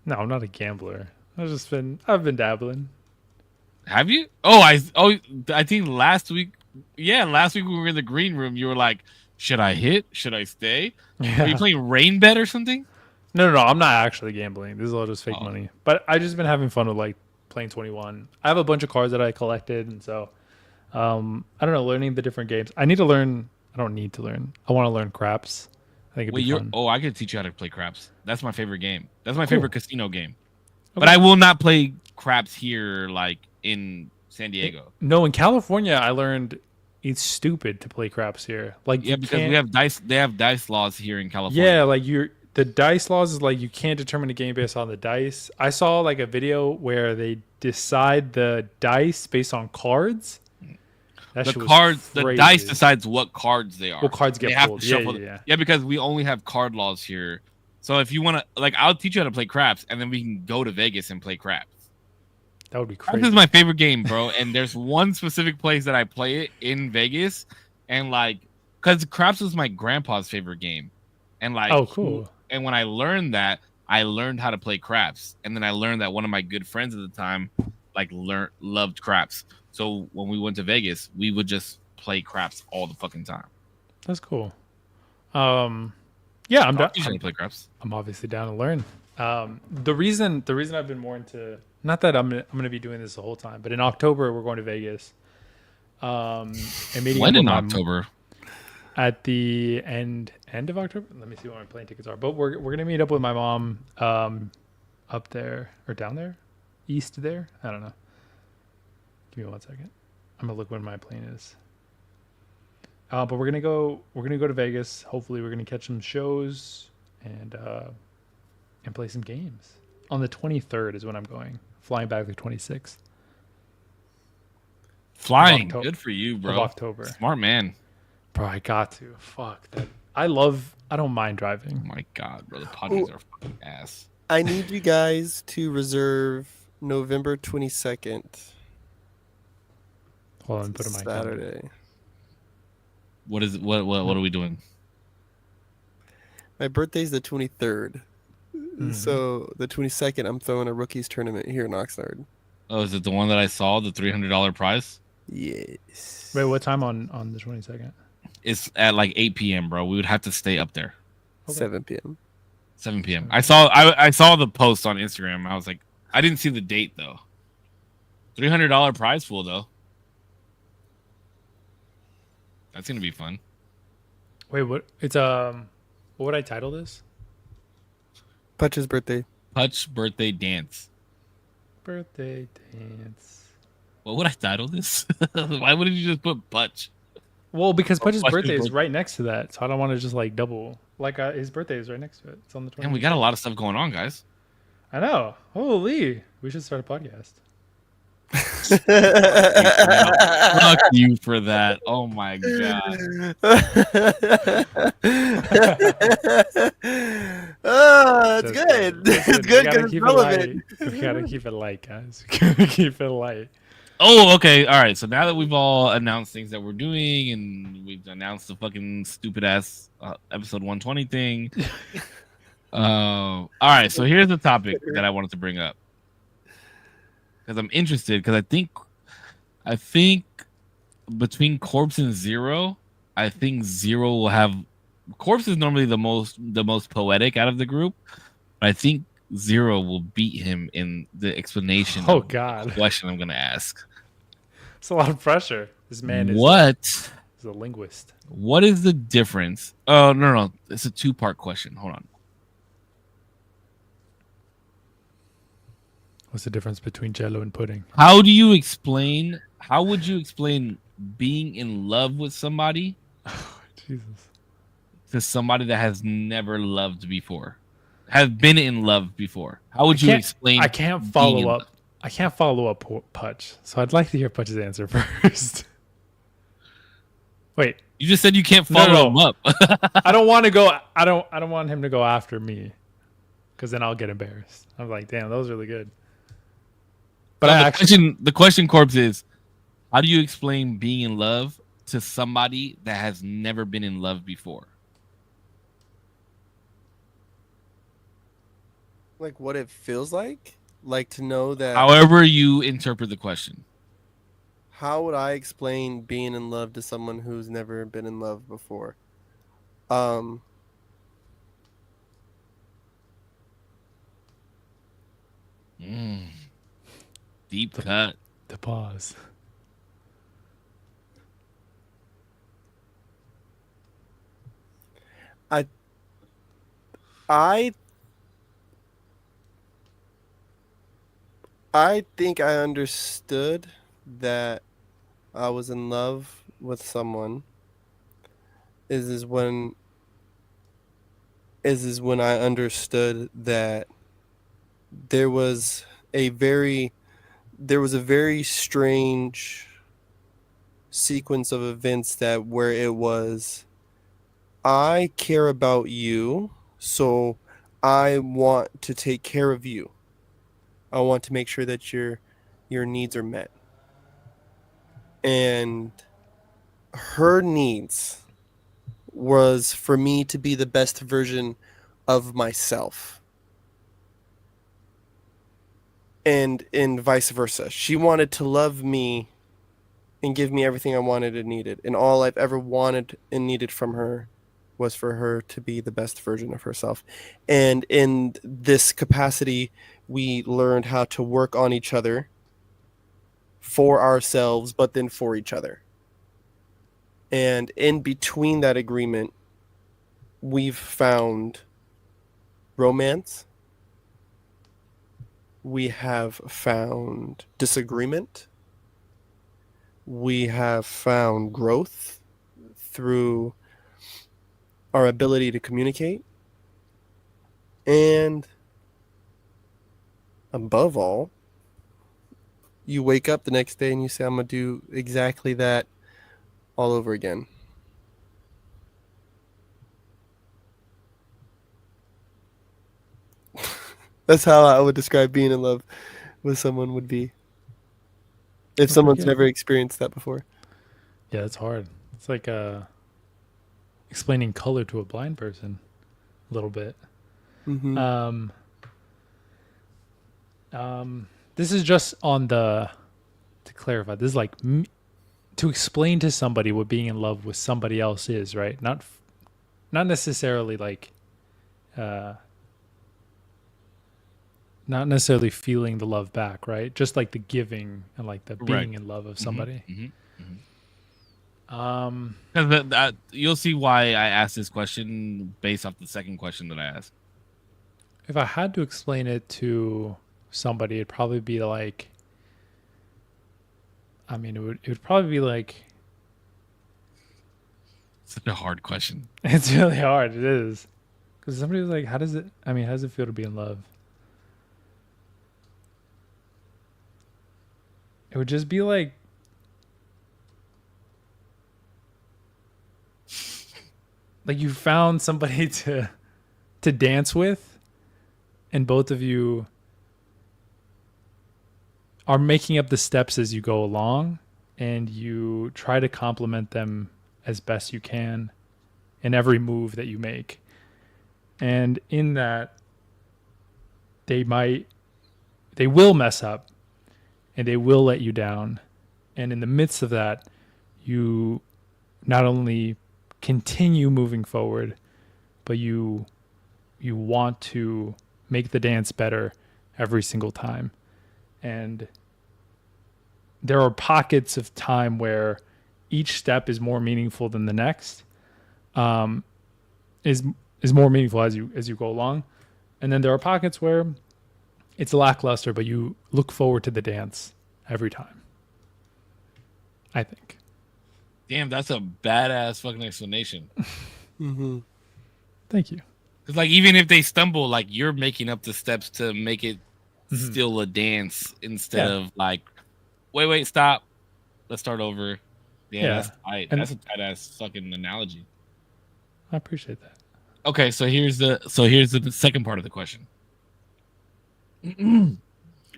No, I'm not a gambler. I've been dabbling. Have you? I think last week. Yeah, last week when we were in the green room, you were like, "Should I hit? Should I stay?" Yeah. Are you playing Rain Bet or something? No. I'm not actually gambling. This is all just fake money. But I just been having fun with like playing 21. I have a bunch of cards that I collected, and so I don't know, learning the different games. I need to learn. I don't need to learn. I want to learn craps. I think it'd be fun. I could teach you how to play craps. That's my favorite game. That's my favorite casino game. Okay. But I will not play craps here, like in San Diego. No, in California, I learned it's stupid to play craps here. Like Yeah, you because can't. we have dice. They have dice laws here in California. Yeah, like the dice laws is like you can't determine the game based on the dice. I saw like a video where they decide the dice based on cards. That The shit was cards, the dice crazy. decides what cards they are. What cards They get have pulled? to Yeah, shuffle. yeah, yeah. Yeah, because we only have card laws here. So if you want to, like, I'll teach you how to play craps, and then we can go to Vegas and play craps. That would be Craps crazy. is my favorite game, bro. And there's one specific place that I play it in Vegas, and like, because craps was my grandpa's favorite game, and like, Oh, cool. and when I learned that, I learned how to play craps, and then I learned that one of my good friends at the time, like, loved craps. So when we went to Vegas, we would just play craps all the fucking time. That's cool. Yeah, I'm I'll down. teach you how to play craps. I'm obviously down to learn. The reason I've been more into, not that I'm gonna be doing this the whole time, but in October we're going to Vegas. And meeting When up in with October? at the end of October. Let me see what my plane tickets are. But we're gonna meet up with my mom up there or down there, east there. I don't know. Give me 1 second. I'm gonna look when my plane is. But we're gonna go to Vegas. Hopefully, we're gonna catch some shows and play some games. On the 23rd is when I'm going. Flying back the 26th Flying. October. Good for you, of bro. October. Smart man. Bro, I got to. Fuck that. I don't mind Oh driving. my god, bro. The Padres are fucking ass. I need you guys to reserve November 22nd. Hold on, put in my calendar. Saturday. What is it? What are we doing? My birthday's the 23rd. Mm-hmm. So the 22nd, I'm throwing a rookies tournament here in Oxnard. Oh, is it the one that I saw? The $300 prize? Yes. Wait, what time on the 22nd? It's at like 8 p.m., bro. We would have to stay up there. Okay. 7 p.m. 7 p.m. I saw the post on Instagram. I was like, I didn't see the date though. $300 prize pool though. That's gonna be fun. Wait, what? It's what would I title this? Putch's birthday. Hutch birthday dance. Birthday dance. What would I title this? Why wouldn't you just put Butch? Well, because Pudge's Pudge's birthday is birthday. right next to that, so I don't want to just like double. Like his birthday is right next to it. It's on the 20th. And we got a lot of stuff going on, guys. I know. Holy, we should start a podcast. Fuck you for that. Oh my god. Oh, it's Just good. kidding. It's good We gotta because it's keep it relevant. light. We gotta keep it light, guys. We gotta keep it light. Oh, okay. All right. So now that we've all announced things that we're doing and we've announced the fucking stupid ass episode 120 thing. All right. So here's the topic that I wanted to bring up because I'm interested because I think between Korpsx and Zero, I think Zero will have. Korpsx is normally the most poetic out of the group, but I think Zero will beat him in the explanation. Oh of God, the question I'm gonna ask. it's a lot of pressure. This man is What a linguist. What is the difference? Oh no, it's a two-part question. Hold on. What's the difference between Jello and pudding? How would you explain being in love with somebody Jesus. to somebody that has never loved before, has been in love before? How would you explain? I can't being in follow up. love? I can't follow up Putch. So I'd like to hear Putch's answer first. Wait, You just said you can't No, follow no. him up. I don't want to go. I don't want him to go after me, because then I'll get embarrassed. I'm like, damn, that was really good. But No, I the actually, question, Corpse, is how do you explain being in love to somebody that has never been in love before? Like what it feels like to know that. However you interpret the question. How would I explain being in love to someone who's never been in love before? Deep cut. the pause. I think I understood that I was in love with someone is when is when I understood that there was a very strange sequence of events that where it was, I care about you, so I want to take care of you. I want to make sure that your needs are met. And her needs was for me to be the best version of myself. And vice versa. She wanted to love me and give me everything I wanted and needed. And all I've ever wanted and needed from her was for her to be the best version of herself. And in this capacity, we learned how to work on each other for ourselves, but then for each other. And in between that agreement, we've found romance. We have found disagreement. We have found growth through our ability to communicate. And above all, you wake up the next day and you say, I'm going to do exactly that all over again. That's how I would describe being in love with someone would be. If someone's never experienced that before. Yeah, it's hard. It's like explaining color to a blind person a little bit. Mm-hmm. This is just on to clarify, this is like to explain to somebody what being in love with somebody else is, right? Not necessarily like not necessarily feeling the love back, right? Just like the giving and like the being in love of somebody. You'll see why I asked this question based off the second question that I asked. If I had to explain it to somebody, it'd probably be like, I mean, it would probably be like, such a hard question. It's really hard. It is. Because somebody was like, how does it feel to be in love? It would just be like, you found somebody to dance with, and both of you are making up the steps as you go along, and you try to complement them as best you can in every move that you make. And in that, they will mess up, and they will let you down. And in the midst of that, you not only continue moving forward, but you want to make the dance better every single time. And there are pockets of time where each step is more meaningful than the next, is more meaningful as you go along. And then there are pockets where it's lackluster, but you look forward to the dance every time, I think. Damn, that's a badass fucking explanation. Mm-hmm. Thank you. Because like even if they stumble, like you're making up the steps to make it still a dance instead of like, wait, stop, let's start over. Yeah. That's tight. That's a tight ass fucking analogy. I appreciate that. Okay, so here's the second part of the question.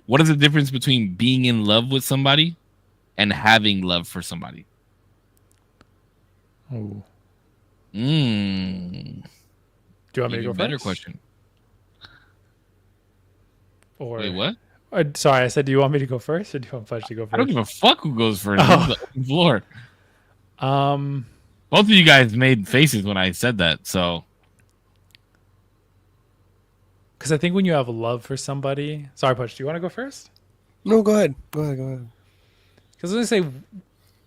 What is the difference between being in love with somebody and having love for somebody? Oh. Do you want me to go first? Better question. Or wait, what? Sorry, I said, do you want me to go first, or do you want Fudge to go first? I don't give a fuck who goes first. Oh. The floor. Both of you guys made faces when I said that, so. Because I think when you have love for somebody... Sorry, Pudge, do you want to go first? No, go ahead. Go ahead. Because I was going to say,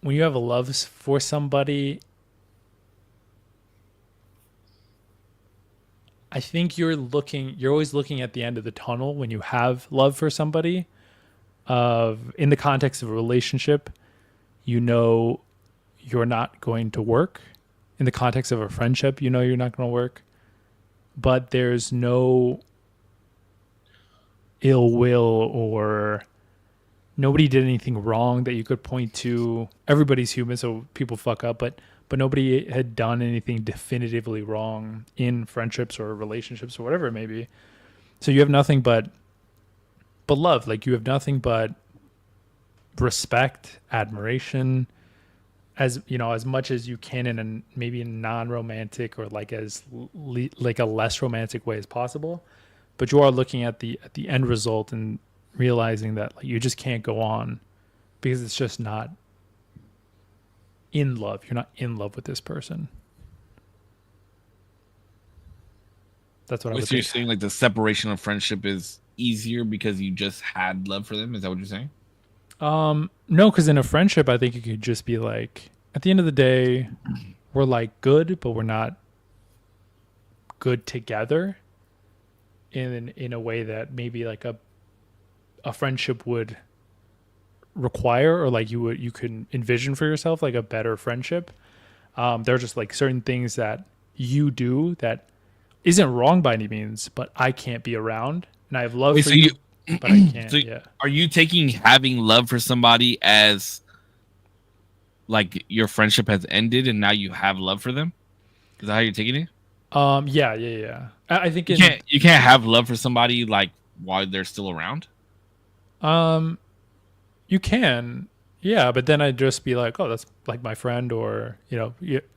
when you have a love for somebody, I think you're always looking at the end of the tunnel when you have love for somebody. In the context of a relationship, you you're not going to work. In the context of a friendship, you know you're not going to work, but there's no ill will or nobody did anything wrong that you could point to. Everybody's human, so people fuck up, but nobody had done anything definitively wrong in friendships or relationships or whatever it may be. So you have nothing but love. Like you have nothing but respect, admiration, as you know, as much as you can in a maybe a non-romantic or like like a less romantic way as possible. But you are looking at the end result and realizing that like you just can't go on because it's just not in love. You're not in love with this person. That's what I would So you're think. saying like the separation of friendship is easier because you just had love for them? Is that what you're saying? No, because in a friendship, I think it could just be like, at the end of the day, we're like good, but we're not good together in a way that maybe like a friendship would require, or like you could envision for yourself like a better friendship. There are just like certain things that you do that isn't wrong by any means, but I can't be around, and I have love for you, but I can't. So Yeah. are you taking having love for somebody as like your friendship has ended and now you have love for them? Is that how you're taking it? Yeah. I think You can't have love for somebody like while they're still around. you can, yeah, but then I'd just be like, oh, that's like my friend, or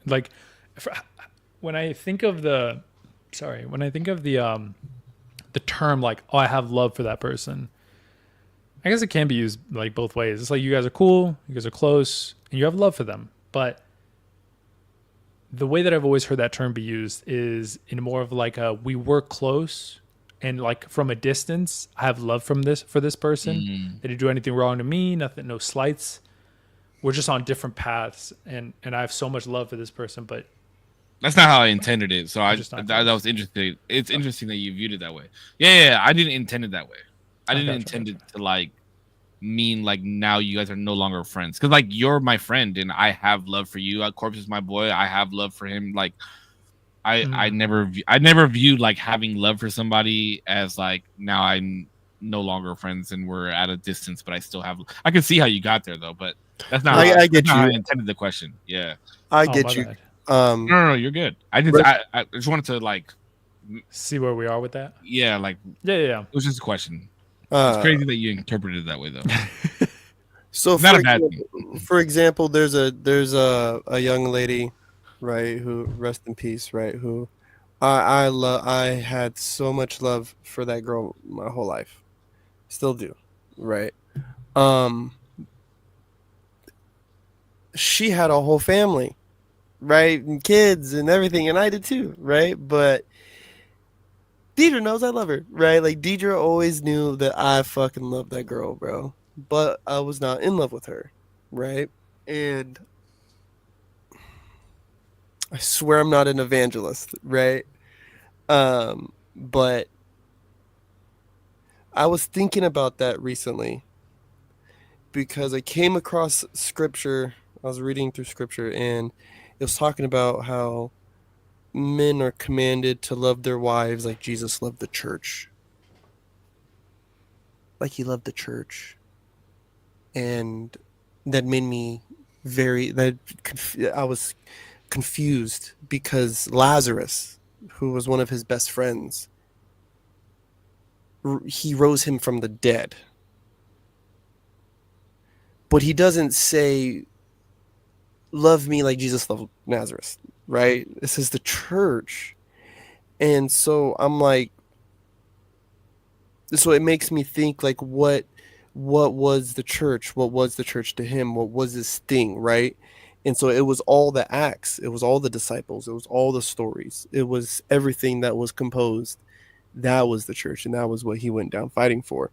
like if, when I think of the term like, oh, I have love for that person. I guess it can be used like both ways. It's like you guys are cool, you guys are close, and you have love for them. But the way that I've always heard that term be used is in more of like a we work close and like from a distance, I have love for this person. They didn't do anything wrong to me, nothing, no slights. We're just on different paths, and I have so much love for this person, but that's not how I intended it. So that was interesting. It's interesting that you viewed it that way. Yeah, I didn't intend it that way. I didn't intend it to like mean like now you guys are no longer friends, because like you're my friend and I have love for you. Korpsx is my boy. I have love for him. Like I never viewed like having love for somebody as like now I'm no longer friends and we're at a distance, but I still have. I can see how you got there though, but that's not. I get how you. I intended the question. Yeah, I get you. Bad. No, you're good. I just wanted to like see where we are with that. Yeah, like yeah. It was just a question. It's crazy that you interpreted it that way though. So it's not a bad thing. For example, there's a young lady, right, who rest in peace, right, who I had so much love for that girl my whole life. Still do, right? She had a whole family, right, and kids and everything, and I did too, right? But Deidre knows I love her, right? Like Deidre always knew that I fucking loved that girl, bro. But I was not in love with her, right? And I swear I'm not an evangelist, right? But I was thinking about that recently because I came across scripture. I was reading through scripture and it was talking about how men are commanded to love their wives like Jesus loved the church. Like he loved the church. And that made me I was confused because Lazarus, who was one of his best friends, he rose him from the dead. But he doesn't say, love me like Jesus loved Lazarus, right? This is the church. And so I'm like, so it makes me think like what was the church? What was the church to him? What was his thing, right? And so it was all the acts. It was all the disciples. It was all the stories. It was everything that was composed. That was the church, and that was what he went down fighting for.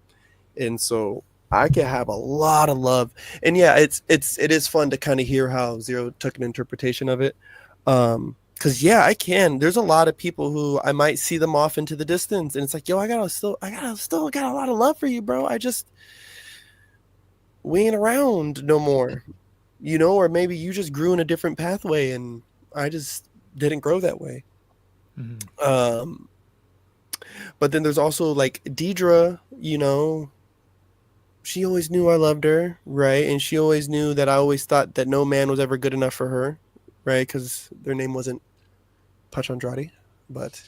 And so I can have a lot of love. And yeah, it is fun to kind of hear how Zero took an interpretation of it. Because yeah, I can. There's a lot of people who I might see them off into the distance, and it's like, yo, I still got a lot of love for you, bro. We ain't around no more. or maybe you just grew in a different pathway and I just didn't grow that way. Mhm. But then there's also like Deidre, she always knew I loved her, right? And she always knew that I always thought that no man was ever good enough for her, right? Because their name wasn't Pachandrati, but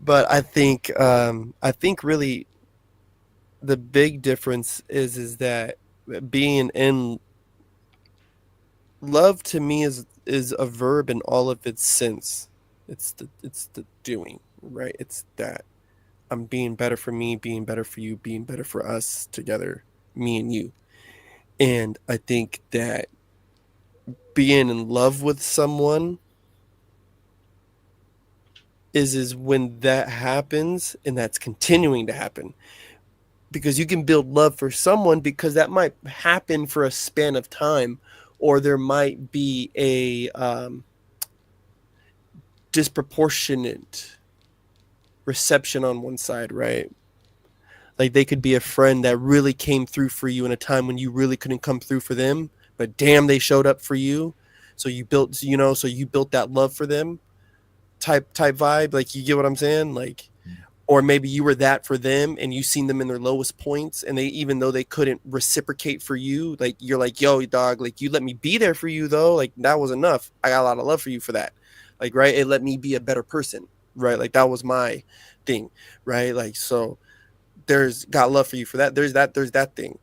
but I think really the big difference is that being in love to me is a verb in all of its sense. It's the doing, right? It's that I'm being better for me, being better for you, being better for us together, me and you. And I think that being in love with someone is when that happens, and that's continuing to happen, because you can build love for someone because that might happen for a span of time, or there might be a disproportionate reception on one side, right? Like they could be a friend that really came through for you in a time when you really couldn't come through for them, but damn, they showed up for you. So you built that love for them type vibe. Like, you get what I'm saying? Like, or maybe you were that for them and you seen them in their lowest points, and they, even though they couldn't reciprocate for you, like you're like, yo, dog, like you let me be there for you though. Like that was enough. I got a lot of love for you for that. Like, right. It let me be a better person. Right. Like that was my thing. Right. Like, so there's got love for you for that. There's that thing.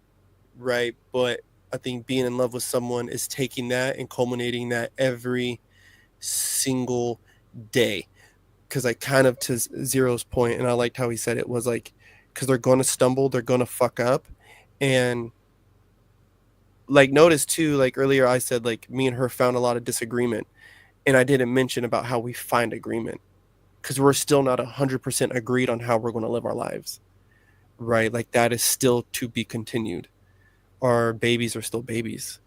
Right. But I think being in love with someone is taking that and culminating that every single day. Because I kind of, to Zero's point, and I liked how he said it, was like, because they're going to stumble, they're going to fuck up. And like, notice too, like earlier I said, like me and her found a lot of disagreement. And I didn't mention about how we find agreement, because we're still not 100% agreed on how we're going to live our lives. Right. Like that is still to be continued. Our babies are still babies,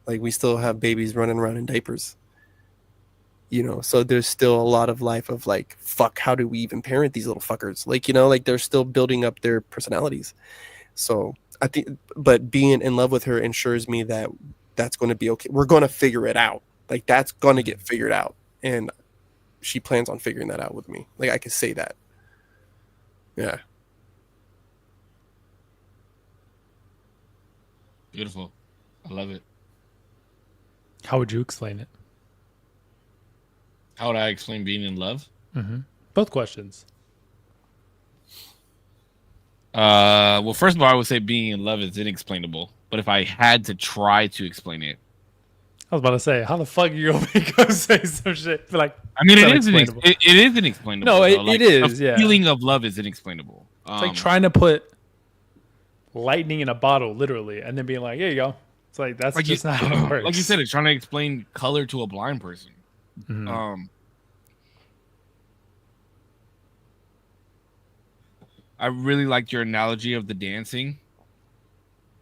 like we still have babies running around in diapers. So there's still a lot of life of like, fuck, how do we even parent these little fuckers? Like, like they're still building up their personalities. So I think, but being in love with her ensures me that that's going to be okay. We're going to figure it out. Like that's going to get figured out. And she plans on figuring that out with me. Like I could say that. Yeah. Beautiful. I love it. How would you explain it? How would I explain being in love? Both questions. Well, first of all, I would say being in love is inexplainable. But if I had to try to explain it, I was about to say, how the fuck are you gonna make us say some shit? But like, I mean, it's it is unexplainable. it is inexplainable. No, though. it is. The Yeah, feeling of love is inexplainable. it's like trying to put lightning in a bottle, literally, and then being like, "Here you go." It's like that's like just you, not how it works. like you said, it's trying to explain color to a blind person. I really liked your analogy of the dancing.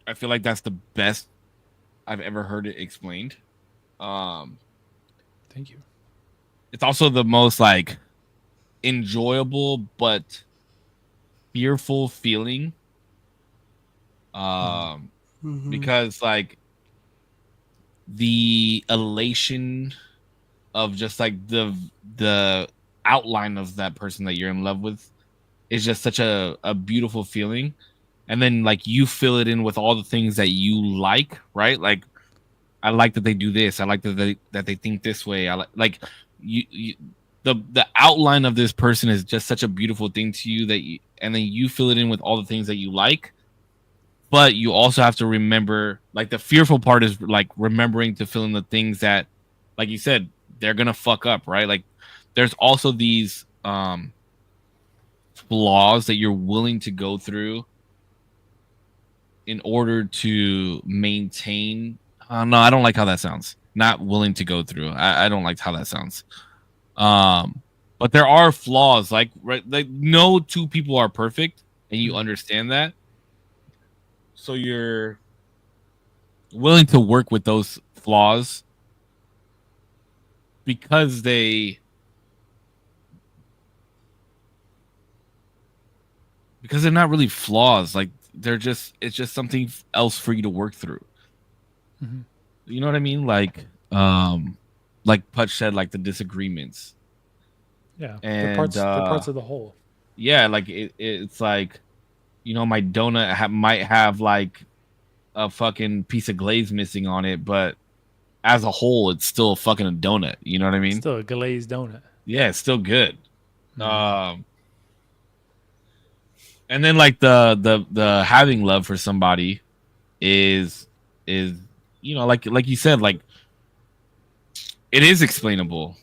I feel like that's the best I've ever heard it explained. Thank you. It's also the most like enjoyable but fearful feeling. Because like the elation of just like the outline of that person that you're in love with is just such a beautiful feeling. And then like you fill it in with all the things that you like, right? Like I like that they do this. I like that they think this way. I like you the outline of this person is just such a beautiful thing to you and then you fill it in with all the things that you like. But you also have to remember, like the fearful part is like remembering to fill in the things that, like you said, they're gonna fuck up, right? Like there's also these flaws that you're willing to go through in order to maintain. No, I don't like how that sounds. Not willing to go through. I don't like how that sounds. But there are flaws, like right, like no two people are perfect, and you understand that. So you're willing to work with those flaws because they're not really flaws. Like it's just something else for you to work through. Mhm. You know what I mean? Like Putch said, like the disagreements. Yeah, And they're parts of the whole. yeah, like it's like, you know, my donut might have like a fucking piece of glaze missing on it, but as a whole, it's still fucking a donut. You know what I mean? Still a glazed donut. Yeah, it's still good. Mhm. And then like the having love for somebody is you know, like you said, like it is explainable.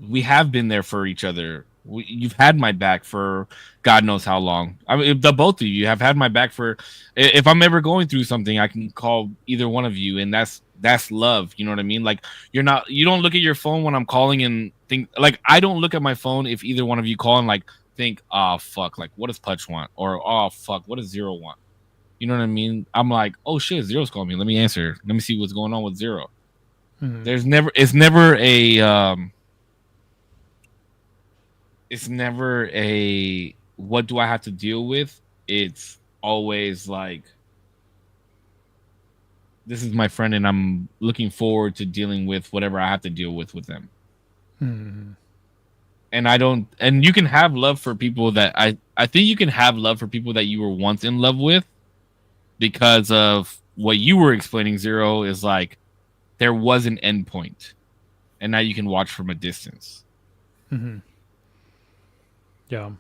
We have been there for each other. You've had my back for God knows how long. I mean, the both of you have had my back for. If I'm ever going through something, I can call either one of you, and that's love. You know what I mean? Like you don't look at your phone when I'm calling and think like I don't look at my phone if either one of you call and like think, oh fuck, like what does Putch want, or oh fuck, what does Zero want? You know what I mean? I'm like, oh shit, Zero's calling me. Let me answer. Let me see what's going on with Zero. Mhm. It's never a it's never a what do I have to deal with? It's always like this is my friend and I'm looking forward to dealing with whatever I have to deal with them. Mhm. And I don't and you can have love for people that I think you can have love for people that you were once in love with because of what you were explaining. Zero is like there was an end point and now you can watch from a distance. Mhm. Yeah.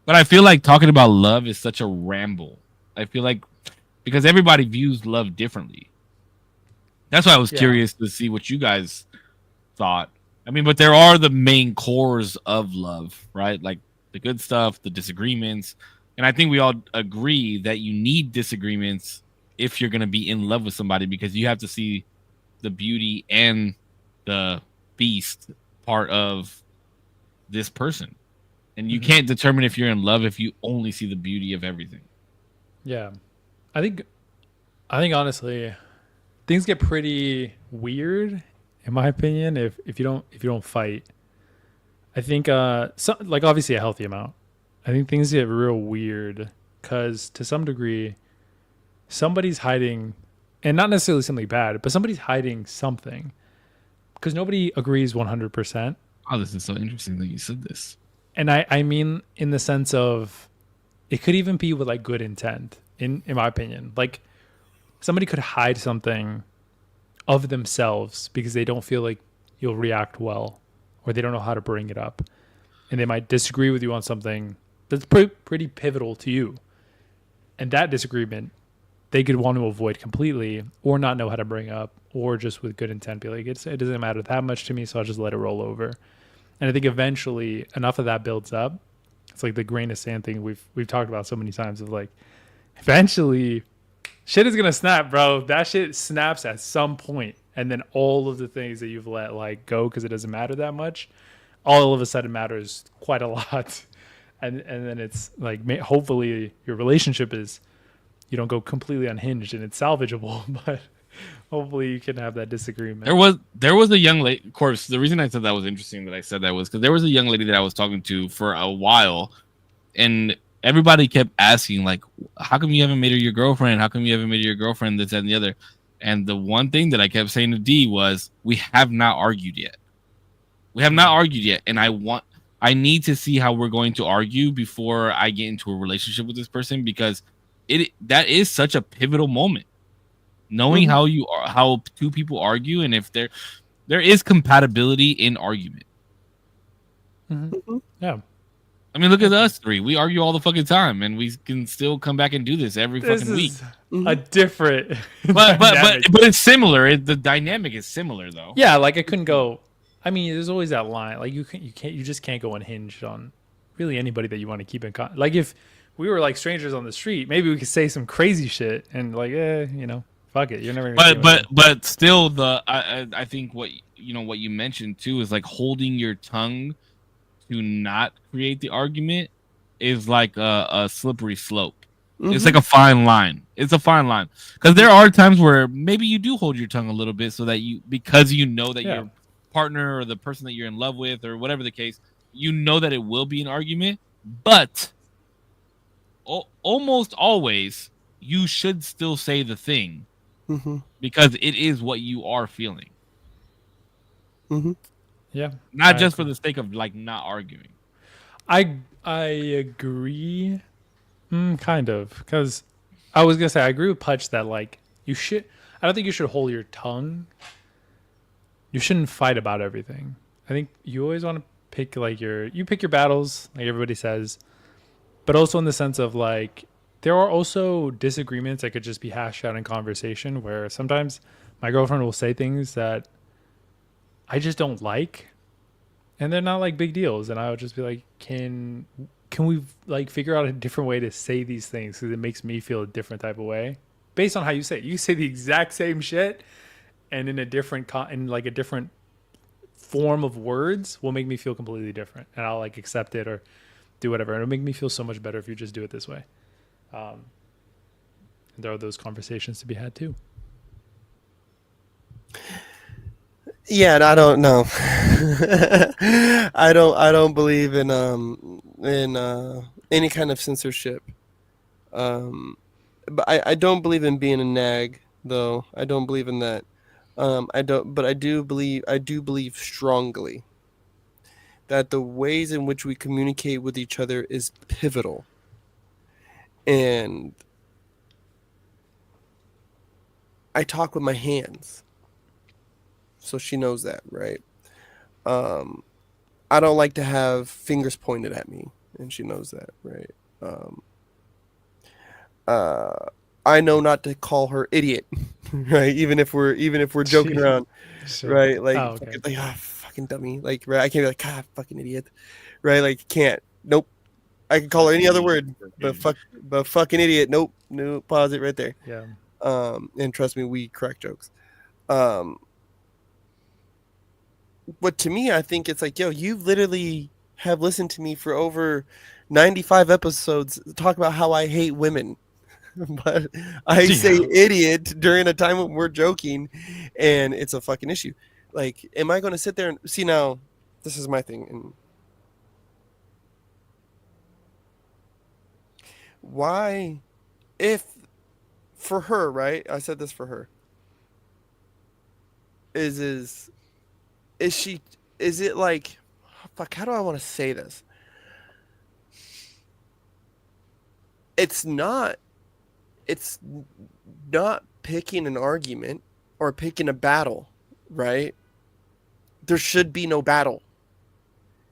But I feel like talking about love is such a ramble. I feel like because everybody views love differently. That's why I was Yeah. curious to see what you guys thought. I mean, but there are the main cores of love, right? Like the good stuff, the disagreements. And I think we all agree that you need disagreements if you're going to be in love with somebody because you have to see the beauty and the beast part of this person. And you Mhm. can't determine if you're in love if you only see the beauty of everything. Yeah. I think honestly, things get pretty weird in my opinion if you don't fight. I think like obviously a healthy amount. I think things get real weird cuz to some degree somebody's hiding and not necessarily something bad, but somebody's hiding something because nobody agrees 100%. Oh, this is so interesting that you said this. And I mean in the sense of it could even be with like good intent in my opinion. Like somebody could hide something of themselves because they don't feel like you'll react well or they don't know how to bring it up and they might disagree with you on something that's pretty pivotal to you, and that disagreement they could want to avoid completely or not know how to bring up or just with good intent be like it doesn't matter that much to me, so I'll just let it roll over. And I think eventually enough of that builds up. It's like the grain of sand thing we've talked about so many times of like eventually shit is gonna snap, bro. That shit snaps at some point, and then all of the things that you've let like go because it doesn't matter that much, all of a sudden matters quite a lot. And then it's like hopefully your relationship is you don't go completely unhinged and it's salvageable, but hopefully you can have that disagreement. There was a young lady. Of course, the reason I said that was interesting that I said that was because there was a young lady that I was talking to for a while, and everybody kept asking like, "How come you haven't made her your girlfriend? How come you haven't made her your girlfriend?" This that, and the other. And the one thing that I kept saying to D was, "We have not argued yet. We have not argued yet, and I need to see how we're going to argue before I get into a relationship with this person because that is such a pivotal moment." Knowing how two people argue and if there is compatibility in argument. Mm-hmm. Yeah. I mean, look at us three. We argue all the fucking time, and we can still come back and do this every This fucking week. is a different But dynamic. it's similar. The dynamic is similar, though. Yeah, like it couldn't go. I mean, there's always that line. Like you just can't go unhinged on really anybody that you want to keep in contact. Like if we were like strangers on the street, maybe we could say some crazy shit and like, fuck it. You're never gonna But still, I think what you mentioned too is like holding your tongue to not create the argument is like a slippery slope. Mm-hmm. It's like a fine line. It's a fine line because there are times where maybe you do hold your tongue a little bit so that because you know that your partner or the person that you're in love with or whatever the case, you know that it will be an argument, but almost always you should still say the thing Mm-hmm. because it is what you are feeling, Mm-hmm. Yeah. not I just for agree. the sake of like not arguing. I agree, kind of, because I was gonna say I agree with Putch that like you should. I don't think you should hold your tongue. You shouldn't fight about everything. I think you always want to pick like you pick your battles, like everybody says, but also in the sense of like there are also disagreements that could just be hashed out in conversation where sometimes my girlfriend will say things that I just don't like, and they're not like big deals, and I would just be like, can we like figure out a different way to say these things because it makes me feel a different type of way based on how you say it. You say the exact same shit and in a different in like a different form of words will make me feel completely different, and I'll like accept it or do whatever. It'll make me feel so much better if you just do it this way. And there are those conversations to be had too. Yeah, and I don't know. I don't believe in any kind of censorship. Um, but I don't believe in being a nag though. I don't believe in that. I don't, but I do believe strongly that the ways in which we communicate with each other is pivotal. And I talk with my hands. So she knows that, right? Um, I don't like to have fingers pointed at me, and she knows that, right? Um, uh, I know not to call her idiot, right? Even if we're joking around, Shit. right? Oh, Like, okay. like fucking dummy, like, right? I can't be like, ah, fucking idiot, right? Like, can't. Nope. I can call her any other word, but fucking idiot. Nope. Nope. Pause it right there. Yeah. And trust me, we crack jokes. Um, but to me, I think it's like, yo, you literally have listened to me for over 95 episodes talk about how I hate women. But I say Yeah. idiot during a time when we're joking and it's a fucking issue. Like, am I going to sit there and see now? This is my thing. And why, if for her, right? I said this for her. Is is she, is it like, fuck, how do I want to say this? It's not, it's not picking an argument or picking a battle, right? There should be no battle.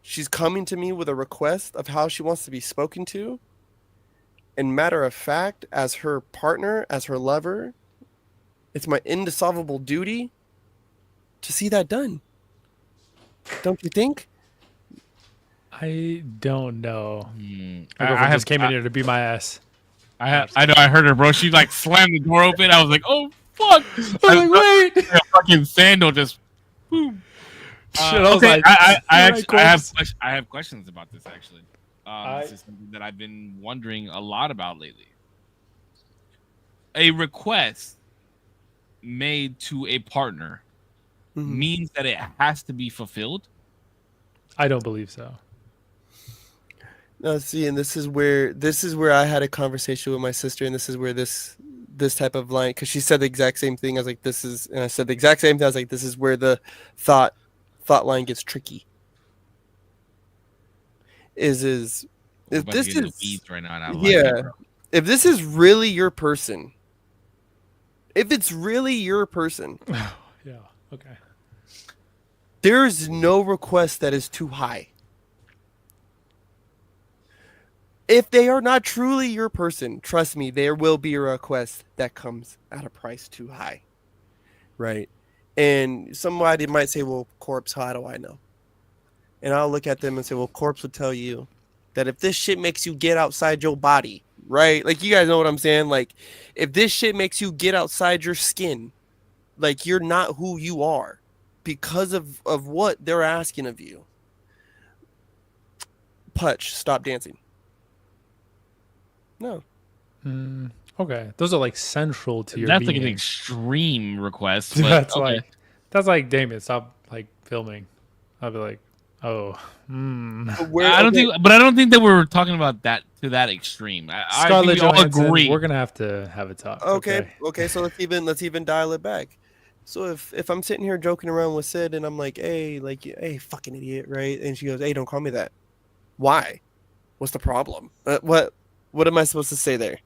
She's coming to me with a request of how she wants to be spoken to. And matter of fact, as her partner, as her lover, it's my indissoluble duty to see that done. Don't you think? I don't know. My I girlfriend have just came in here to beat my ass. I know I heard her, bro. She like slammed the door open. I was like, oh fuck! I was like, wait. A fucking sandal just boom. Shit, I was Okay, like, I alright, actually Korpsx. I have questions about this actually. This is something that I've been wondering a lot about lately. A request made to a partner means that it has to be fulfilled. I don't believe so. No, see, and this is where I had a conversation with my sister, and this is where this type of line, because she said the exact same thing. I was like, this is, and I said the exact same thing. I was like, this is where the thought line gets tricky. Is We're if about to this get in the is weeds right now, and I like yeah, it, bro. if this is really your person, if it's really your person, Yeah. Okay. there's no request that is too high. If they are not truly your person, trust me, there will be a request that comes at a price too high. Right? And somebody might say, well, Korpsx, how do I know? And I'll look at them and say, well, Korpsx would tell you that if this shit makes you get outside your body, right? Like, you guys know what I'm saying? Like, if this shit makes you get outside your skin, like, you're not who you are because of what they're asking of you. Putch, stop dancing. No. Okay. Those are like central to your That's being. like an extreme request. But That's okay. like, that's like, Damien, stop like filming. I'll be like, Oh, But where I don't okay, think, but I don't think that we're talking about that to that extreme. I think Scarlett we all Johansson. agree. We're gonna have to have a talk. okay, Okay. okay. So let's even dial it back. So if I'm sitting here joking around with Sid and I'm like, hey, fucking idiot, right? And she goes, hey, don't call me that. Why? What's the problem? What am I supposed to say there?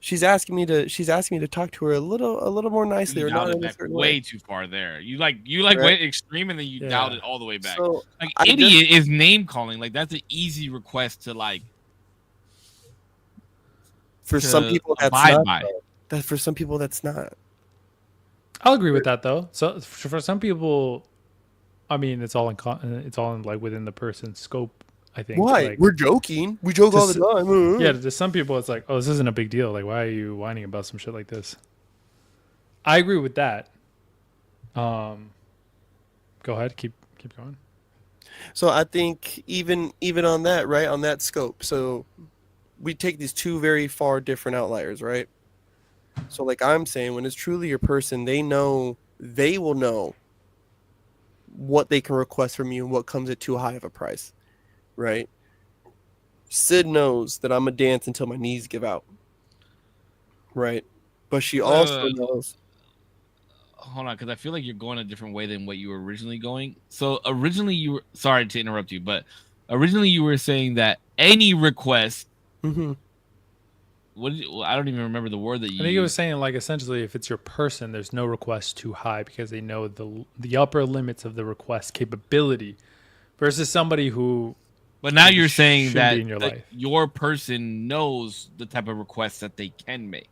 She's asking me to talk to her a little more nicely You or not dialed it in a back certain way way. too far there. You Right. went extreme and then you dialed Yeah. it all the way back. So Like I just idiot is name calling. Like that's an easy request to like for some to people that's abide not by. though. That for some people that's not. I'll agree with that though. So for some people, I mean, it's all in like within the person's scope. I think Why? like We're joking. We joke to all the time. yeah, to some people it's like, oh, this isn't a big deal. Like, why are you whining about some shit like this? I agree with that. Um, go ahead, keep going. So I think even on that, right, on that scope. So we take these two very far different outliers, right? So like I'm saying, when it's truly your person, they will know what they can request from you and what comes at too high of a price, right? Sid knows that I'm gonna dance until my knees give out, right? But she also Uh, knows. hold on, because I feel like you're going a different way than what you were originally going. So originally you were sorry to interrupt you, but originally you were saying that any request. Mm-hmm. Well, I don't even remember the word that you I think it was used. saying like essentially if it's your person, there's no request too high because they know the upper limits of the request capability versus somebody who But now maybe you're saying shouldn't be that in your life. your person knows the type of requests that they can make.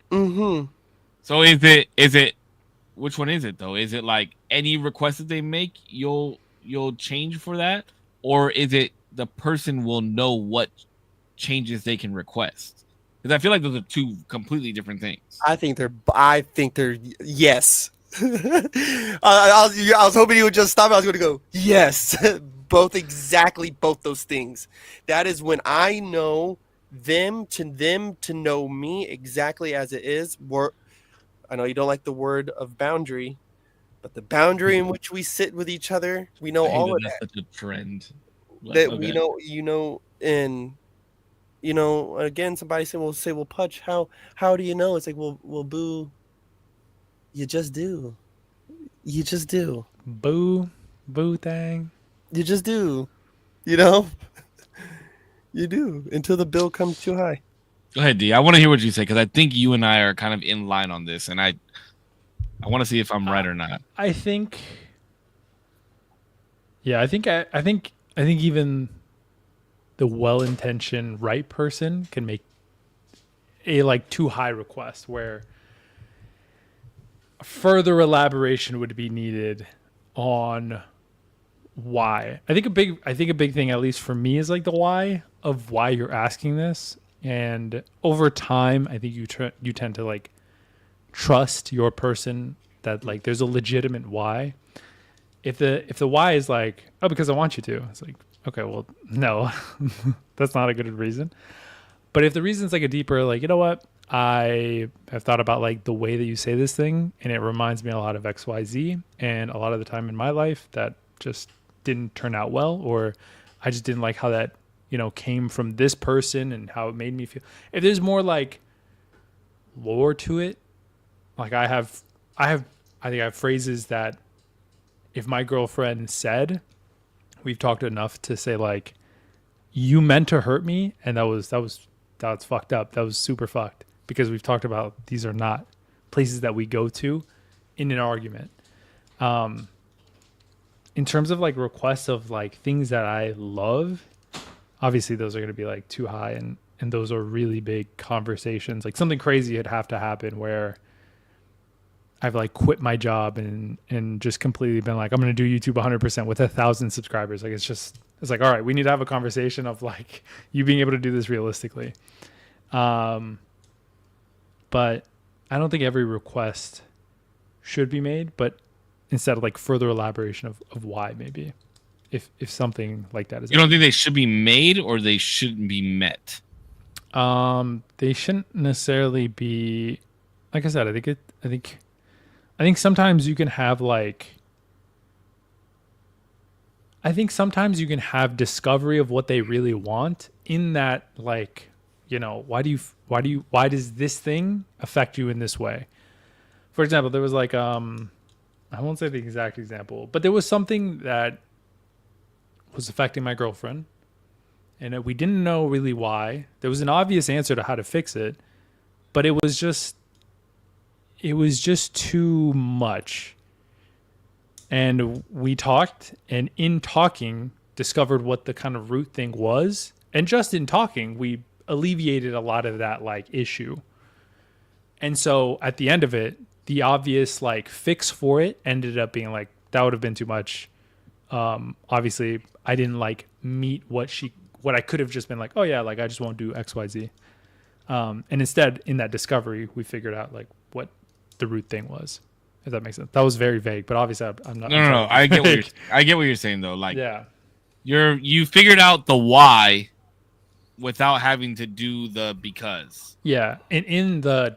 Mm-hmm. So is it which one is it though? Is it like any request that they make you'll change for that, or is it the person will know what changes they can request? Because I feel like those are two completely different things. I think they're yes. I was hoping you would just stop. I was going to go yes, both those things. That is when I know them to know me exactly as it is. I know you don't like the word of boundary, but the boundary in which we sit with each other, we know I hate all that of that's that. such a trend. But That we okay. know, and again, somebody said, "Well, say, well, Pudge, how do you know?" It's like, well, Boo, you just do. You just do. Boo, boo thing. You just do. You know, you do until the bill comes too high. Go ahead, D. I want to hear what you say because I think you and I are kind of in line on this, and I want to see if I'm right or not. I think. Yeah, I think even the well-intentioned right person can make a like too high request where further elaboration would be needed on why. I think a big thing, at least for me, is like the why of why you're asking this. And over time, I think you tend to like trust your person that like there's a legitimate why. If the why is like, oh, because I want you to, it's like, okay, well, no, that's not a good reason. But if the reason's like a deeper, like, you know what, I have thought about like the way that you say this thing, and it reminds me a lot of XYZ, and a lot of the time in my life that just didn't turn out well, or I just didn't like how that came from this person and how it made me feel. If there's more like lore to it, like I think I have phrases that if my girlfriend said, we've talked enough to say like, you meant to hurt me, and that's fucked up. That was super fucked because we've talked about these are not places that we go to in an argument. In terms of like requests of like things that I love, obviously those are going to be like too high, and those are really big conversations. Like something crazy would have to happen where I've like quit my job and just completely been like, I'm going to do YouTube 100% with 1,000 subscribers. Like it's like, all right, we need to have a conversation of like you being able to do this realistically. But I don't think every request should be made, but instead of like further elaboration of why maybe if something like that is. You don't think they should be made or they shouldn't be met? They shouldn't necessarily be, like I said, I think sometimes you can have like, I think sometimes you can have discovery of what they really want in that, like, why does this thing affect you in this way? For example, there was like, I won't say the exact example, but there was something that was affecting my girlfriend and we didn't know really why. There was an obvious answer to how to fix it, but it was just too much. And we talked, and in talking, discovered what the kind of root thing was. And just in talking, we alleviated a lot of that like issue. And so at the end of it, the obvious like fix for it ended up being like that would have been too much. Obviously, I didn't like meet what I could have just been like, oh yeah, like I just won't do X, Y, Z. And instead, in that discovery, we figured out like what the root thing was. If that makes sense. That was very vague, but obviously I'm not. No. I get what you're saying though. Like, yeah, you figured out the why without having to do the because. yeah, and in the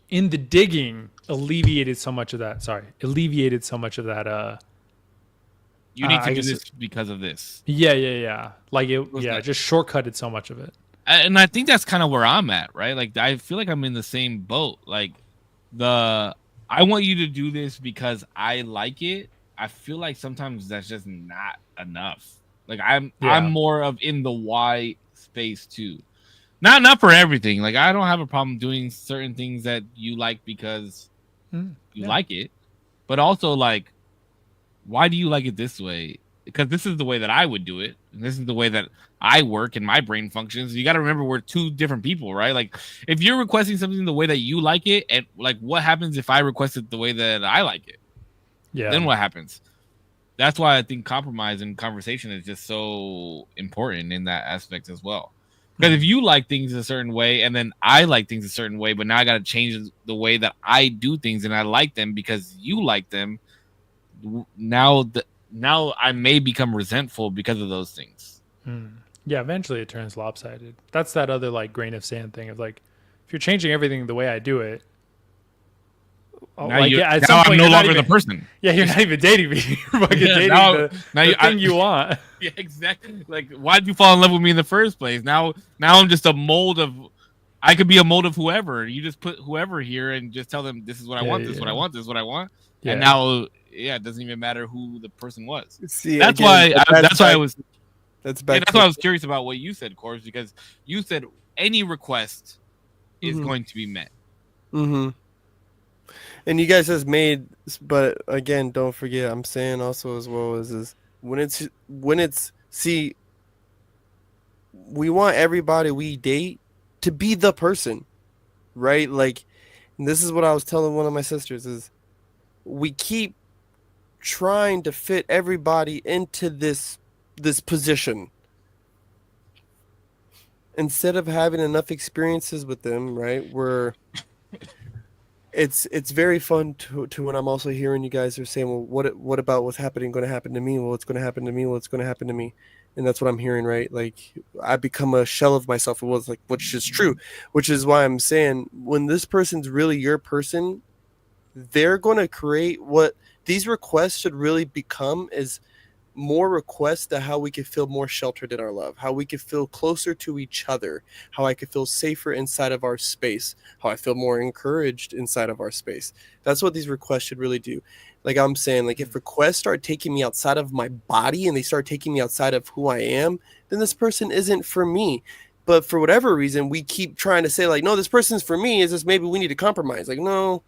digging, alleviated so much of that. Alleviated so much of that. You need to do this because of this. Yeah. Like just shortcutted so much of it. And I think that's kind of where I'm at, right? Like, I feel like I'm in the same boat. Like, I want you to do this because I like it. I feel like sometimes that's just not enough. Like, I'm more of in the why space too. Not for everything. Like, I don't have a problem doing certain things that you like because you like it. But also, like, why do you like it this way? Because this is the way that I would do it. And this is the way that I work and my brain functions. You got to remember we're two different people, right? Like, if you're requesting something the way that you like it, and like, what happens if I request it the way that I like it? Yeah. Then what happens? That's why I think compromise and conversation is just so important in that aspect as well. Because if you like things a certain way and then I like things a certain way, but now I got to change the way that I do things and I like them because you like them, now I may become resentful because of those things. Yeah, eventually it turns lopsided. That's that other like grain of sand thing of like, if you're changing everything the way I do it, now I'm no longer the person. Yeah, you're not even dating me. You're fucking dating the thing you want. Yeah, exactly. Like, why did you fall in love with me in the first place? Now I'm just a mold of. I could be a mold of whoever. You just put whoever here and just tell them this is what I want. This is what I want. This is what I want. Yeah. And now, it doesn't even matter who the person was. See, that's why I was. That's why I was curious about what you said, Korpsx, because you said any request is going to be met. Mm-hmm. And you guys has made, but again, don't forget, I'm saying also as well is when it's see, we want everybody we date to be the person, right? Like, this is what I was telling one of my sisters is we keep trying to fit everybody into this position instead of having enough experiences with them, right? It's very fun to when I'm also hearing you guys are saying, well, what about what's going to happen to me? Well, it's going to happen to me. Well, it's going to happen to me. And that's what I'm hearing, right? Like, I become a shell of myself. It was like, which is true, which is why I'm saying when this person's really your person, they're going to create what these requests should really become is more requests to how we could feel more sheltered in our love, how we could feel closer to each other, how I could feel safer inside of our space, how I feel more encouraged inside of our space. That's what these requests should really do. Like I'm saying, like if requests start taking me outside of my body and they start taking me outside of who I am, then this person isn't for me. But for whatever reason, we keep trying to say like, no, this person's for me. Is this maybe we need to compromise? Like, no.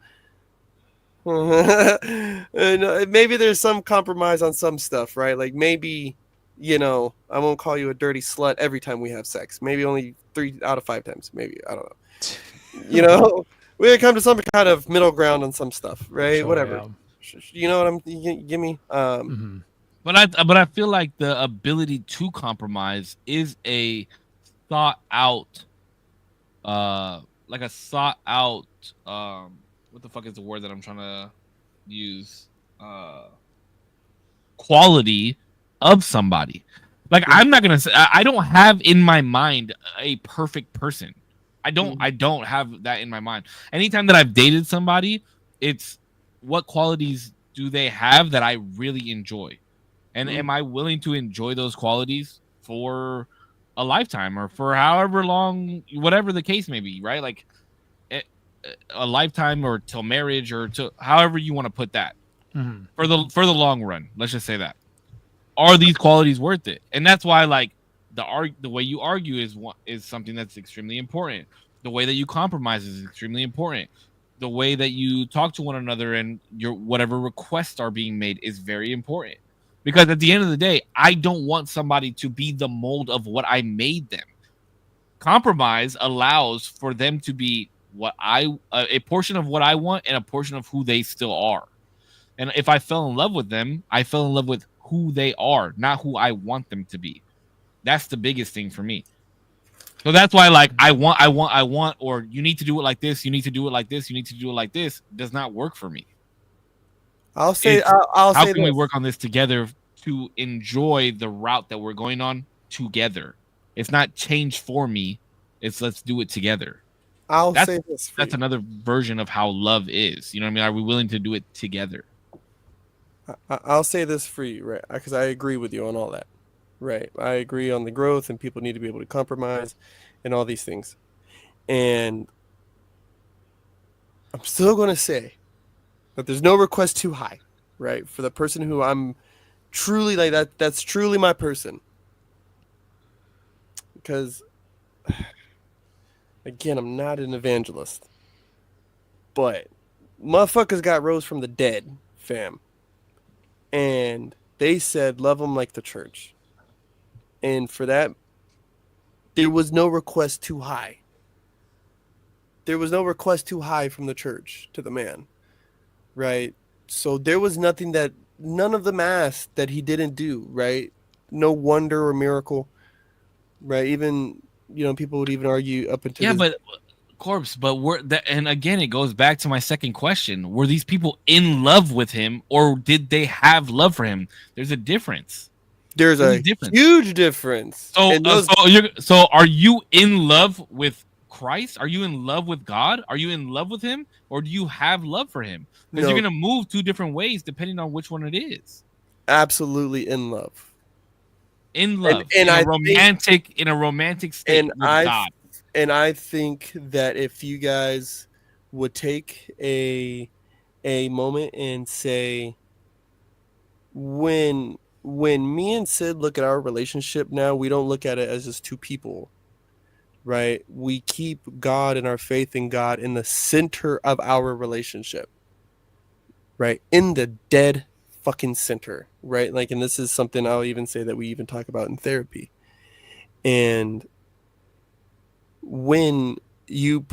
Maybe there's some compromise on some stuff, right? Like maybe, I won't call you a dirty slut every time we have sex. Maybe only 3 out of 5 times. Maybe, I don't know. We gotta come to some kind of middle ground on some stuff, right? Sure, whatever. Yeah. You know what you give me? But I feel like the ability to compromise is a thought out, what the fuck is the word that I'm trying to use? Quality of somebody. Like, I'm not gonna say I don't have in my mind a perfect person. I don't have that in my mind. Anytime that I've dated somebody, it's what qualities do they have that I really enjoy, And am I willing to enjoy those qualities for a lifetime or for however long, whatever the case may be, right? Like a lifetime or till marriage or to however you want to put that for the long run. Let's just say that. Are these qualities worth it? And that's why like the way you argue is something that's extremely important. The way that you compromise is extremely important. The way that you talk to one another and your whatever requests are being made is very important. Because at the end of the day, I don't want somebody to be the mold of what I made them. Compromise allows for them to be a portion of what I want and a portion of who they still are. And if I fell in love with them, I fell in love with who they are, not who I want them to be. That's the biggest thing for me. So that's why, like, I want, or you need to do it like this, you need to do it like this, you need to do it like this, does not work for me. I'll say how can we work on this together to enjoy the route that we're going on together? It's not change for me. It's let's do it together. That's another version of how love is. You know what I mean? Are we willing to do it together? I'll say this for you, right? Because I agree with you on all that, right? I agree on the growth and people need to be able to compromise and all these things. And I'm still going to say that there's no request too high, right? For the person who I'm truly like that's truly my person. Because, again, I'm not an evangelist. But motherfuckers got rose from the dead, fam. And they said, love them like the church. And for that, there was no request too high. There was no request too high from the church to the man, right? So there was nothing that, none of the mass that he didn't do, right? No wonder or miracle, right? Even, people would even argue up until but Korpsx, and again, it goes back to my second question. Were these people in love with him or did they have love for him? There's a difference. There's a huge difference. So are you in love with Christ? Are you in love with God? Are you in love with him? Or do you have love for him? Because you're going to move two different ways depending on which one it is. Absolutely in love. In love. In a romantic state with God. And I think that if you guys would take a moment and say, when me and Sid look at our relationship now, we don't look at it as just two people, right? We keep God and our faith in God in the center of our relationship, right? In the dead fucking center, right? Like, and this is something I'll even say that we even talk about in therapy. And when the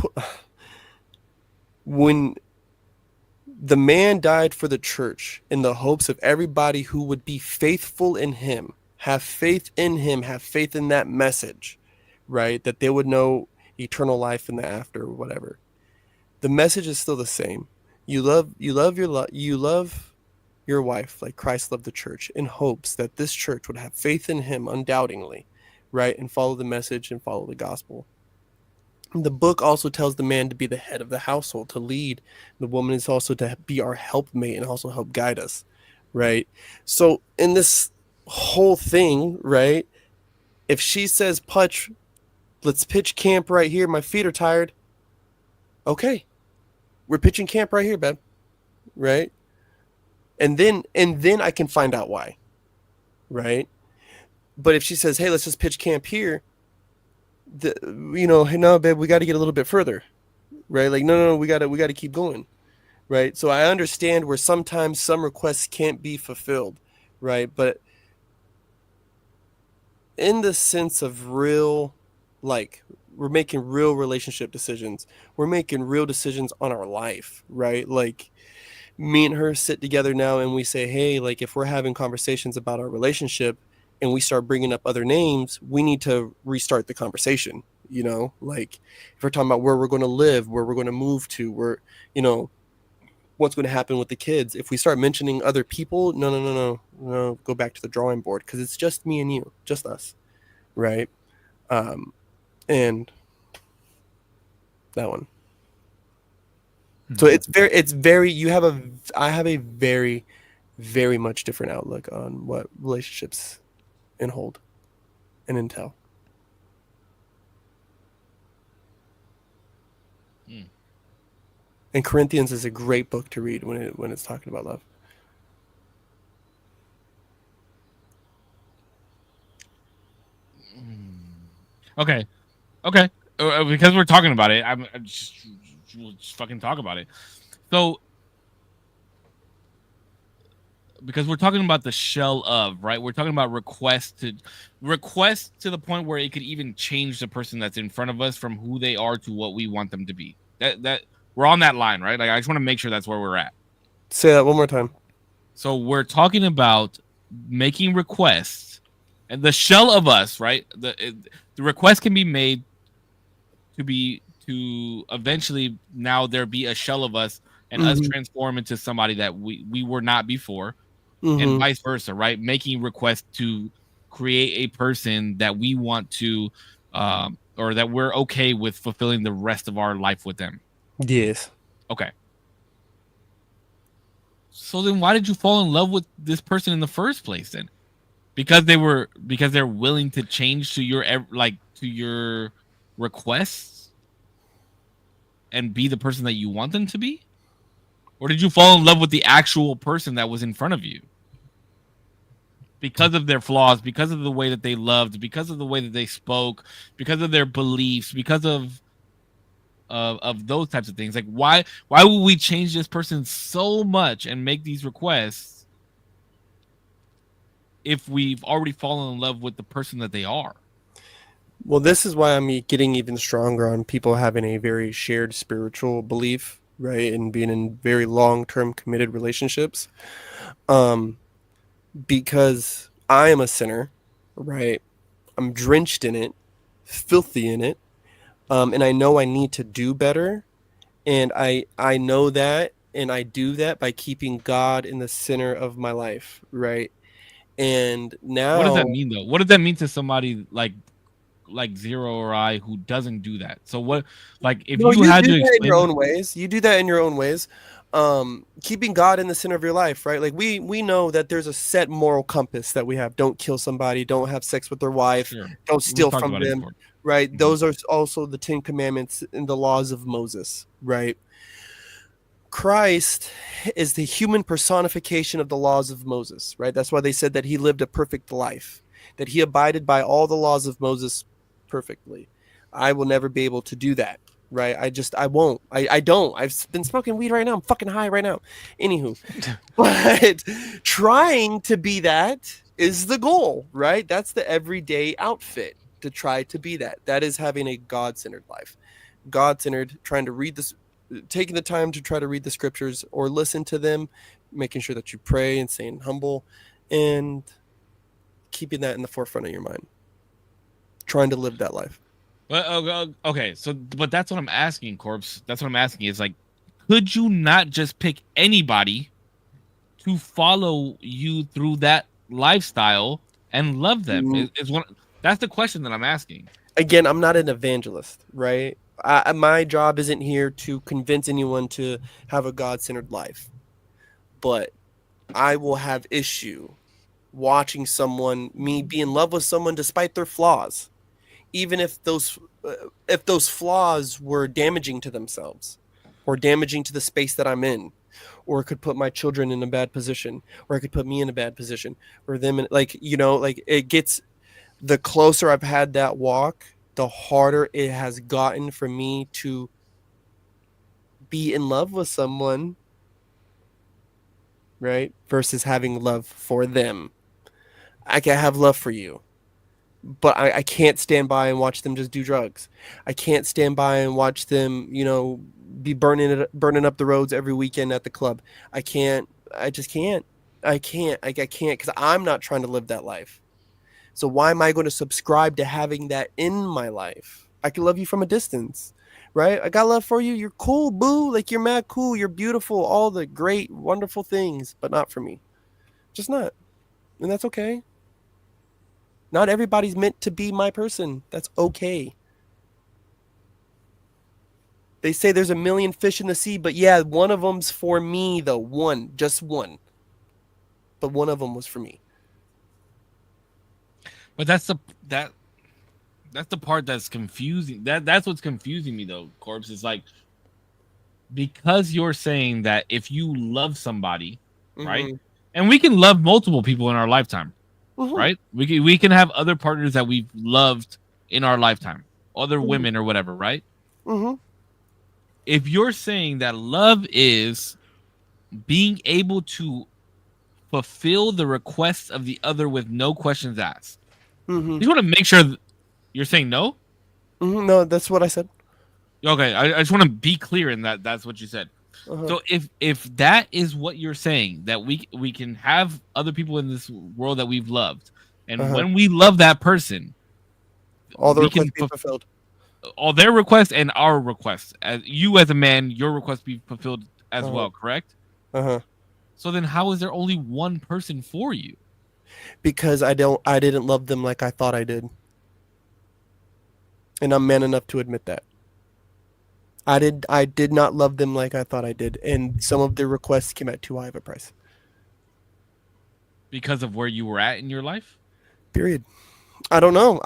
man died for the church in the hopes of everybody who would be faithful in him, have faith in him, have faith in that message, right? That they would know eternal life in the after or whatever. The message is still the same. You love your wife like Christ loved the church, in hopes that this church would have faith in him undoubtingly, right? And follow the message and follow the gospel. The book also tells the man to be the head of the household, to lead. The woman is also to be our helpmate and also help guide us, right? So in this whole thing, right, if she says, Putch, let's pitch camp right here, my feet are tired. Okay, we're pitching camp right here, babe, right? And then I can find out why, right? But if she says, hey, let's just pitch camp here, hey, no, babe, we got to get a little bit further, right? Like, no, we got to keep going, right? So I understand where sometimes some requests can't be fulfilled, right? But in the sense of real, like, we're making real relationship decisions. We're making real decisions on our life, right? Like, me and her sit together now and we say, hey, like, if we're having conversations about our relationship and we start bringing up other names, we need to restart the conversation, like if we're talking about where we're going to live, where we're going to move to, where, what's going to happen with the kids. If we start mentioning other people, no, go back to the drawing board, because it's just me and you, just us, right? And that one. So I have a very very much different outlook on what relationships and hold and entail. Hmm. And Corinthians is a great book to read when it's talking about love. Okay. Okay. Because we're talking about it, I'm just we'll just fucking talk about it. So because we're talking about the shell of, right? We're talking about request to the point where it could even change the person that's in front of us from who they are to what we want them to be. That we're on that line, right? Like I just want to make sure that's where we're at. Say that one more time. So we're talking about making requests and the shell of us, right? The request can be made to eventually now there be a shell of us and us Mm-hmm. transform into somebody that we were not before, and Mm-hmm. vice versa, right? Making requests to create a person that we want to, or that we're okay with fulfilling the rest of our life with them. Yes. Okay. So then why did you fall in love with this person in the first place then? Because they're willing to change to your requests and be the person that you want them to be? Or did you fall in love with the actual person that was in front of you? Because of their flaws, because of the way that they loved, because of the way that they spoke, because of their beliefs, because of those types of things. Like why would we change this person so much and make these requests if we've already fallen in love with the person that they are? Well, this is why I'm getting even stronger on people having a very shared spiritual belief, right, and being in very long-term committed relationships. Um, because I am a sinner, right? I'm drenched in it, filthy in it, and I know I need to do better, and I know that, and I do that by keeping God in the center of my life, right? And What does now, that mean though? What does that mean to somebody like Zero or I who doesn't do that? So what, like if no, you you had do to that in your explain that? own ways. You do that in your own ways. Keeping God in the center of your life, right? Like we know that there's a set moral compass that we have. Don't kill somebody. Don't have sex with their wife. Sure. Don't We've steal talked from about it them, before. right? Mhm. Those are also the Ten Commandments and the laws of Moses, right? Christ is the human personification of the laws of Moses, right? That's why they said that he lived a perfect life, that he abided by all the laws of Moses perfectly. I will never be able to do that, right? I won't. I don't. I've been smoking weed right now. I'm fucking high right now. Anywho, but trying to be that is the goal, right? That's the everyday outfit to try to be that. That is having a God centered life. God centered, trying to read this, taking the time to try to read the scriptures or listen to them, making sure that you pray and staying humble and keeping that in the forefront of your mind, trying to live that life. But okay, so but that's what I'm asking, Corpse. That's what I'm asking. Is like, could you not just pick anybody to follow you through that lifestyle and love them? Mm, Is one that's the question that I'm asking. Again, I'm not an evangelist, right? My job isn't here to convince anyone to have a God centered life, but I will have issue watching someone, me be in love with someone despite their flaws, even if those flaws were damaging to themselves or damaging to the space that I'm in, or it could put my children in a bad position, or it could put me in a bad position, or them in, like, like it gets, the closer I've had that walk, the harder it has gotten for me to be in love with someone, right? Versus having love for them. I can have love for you, but I can't stand by and watch them just do drugs. I can't stand by and watch them, be burning up the roads every weekend at the club. I can't. I just can't. I can't. I can't because I'm not trying to live that life. So why am I going to subscribe to having that in my life? I can love you from a distance, right? I got love for you. You're cool, boo. Like you're mad cool. You're beautiful. All the great, wonderful things, but not for me. Just not, and that's okay. Not everybody's meant to be my person. That's okay. They say there's a million fish in the sea, but yeah, one of them's for me though. One, just one. but one of them was for me. But that's the part that's confusing. That's what's confusing me though, Corpse. Is like, because you're saying that if you love somebody, right? And we can love multiple people in our lifetime, right? We can have other partners that we've loved in our lifetime, other women or whatever, right? If you're saying that love is being able to fulfill the requests of the other with no questions asked, you just want to make sure you're saying no. No, that's what I said. Okay, I just want to be clear in that that's what you said. So if that is what you're saying, that we can have other people in this world that we've loved, and when we love that person, all the requests be fulfilled. All their requests and our requests. As you as a man, your request be fulfilled as well, correct? So then how is there only one person for you? Because I didn't love them like I thought I did. And I'm man enough to admit that. I did not love them like I thought I did, and some of their requests came at too high of a price. Because of where you were at in your life? Period. I don't know.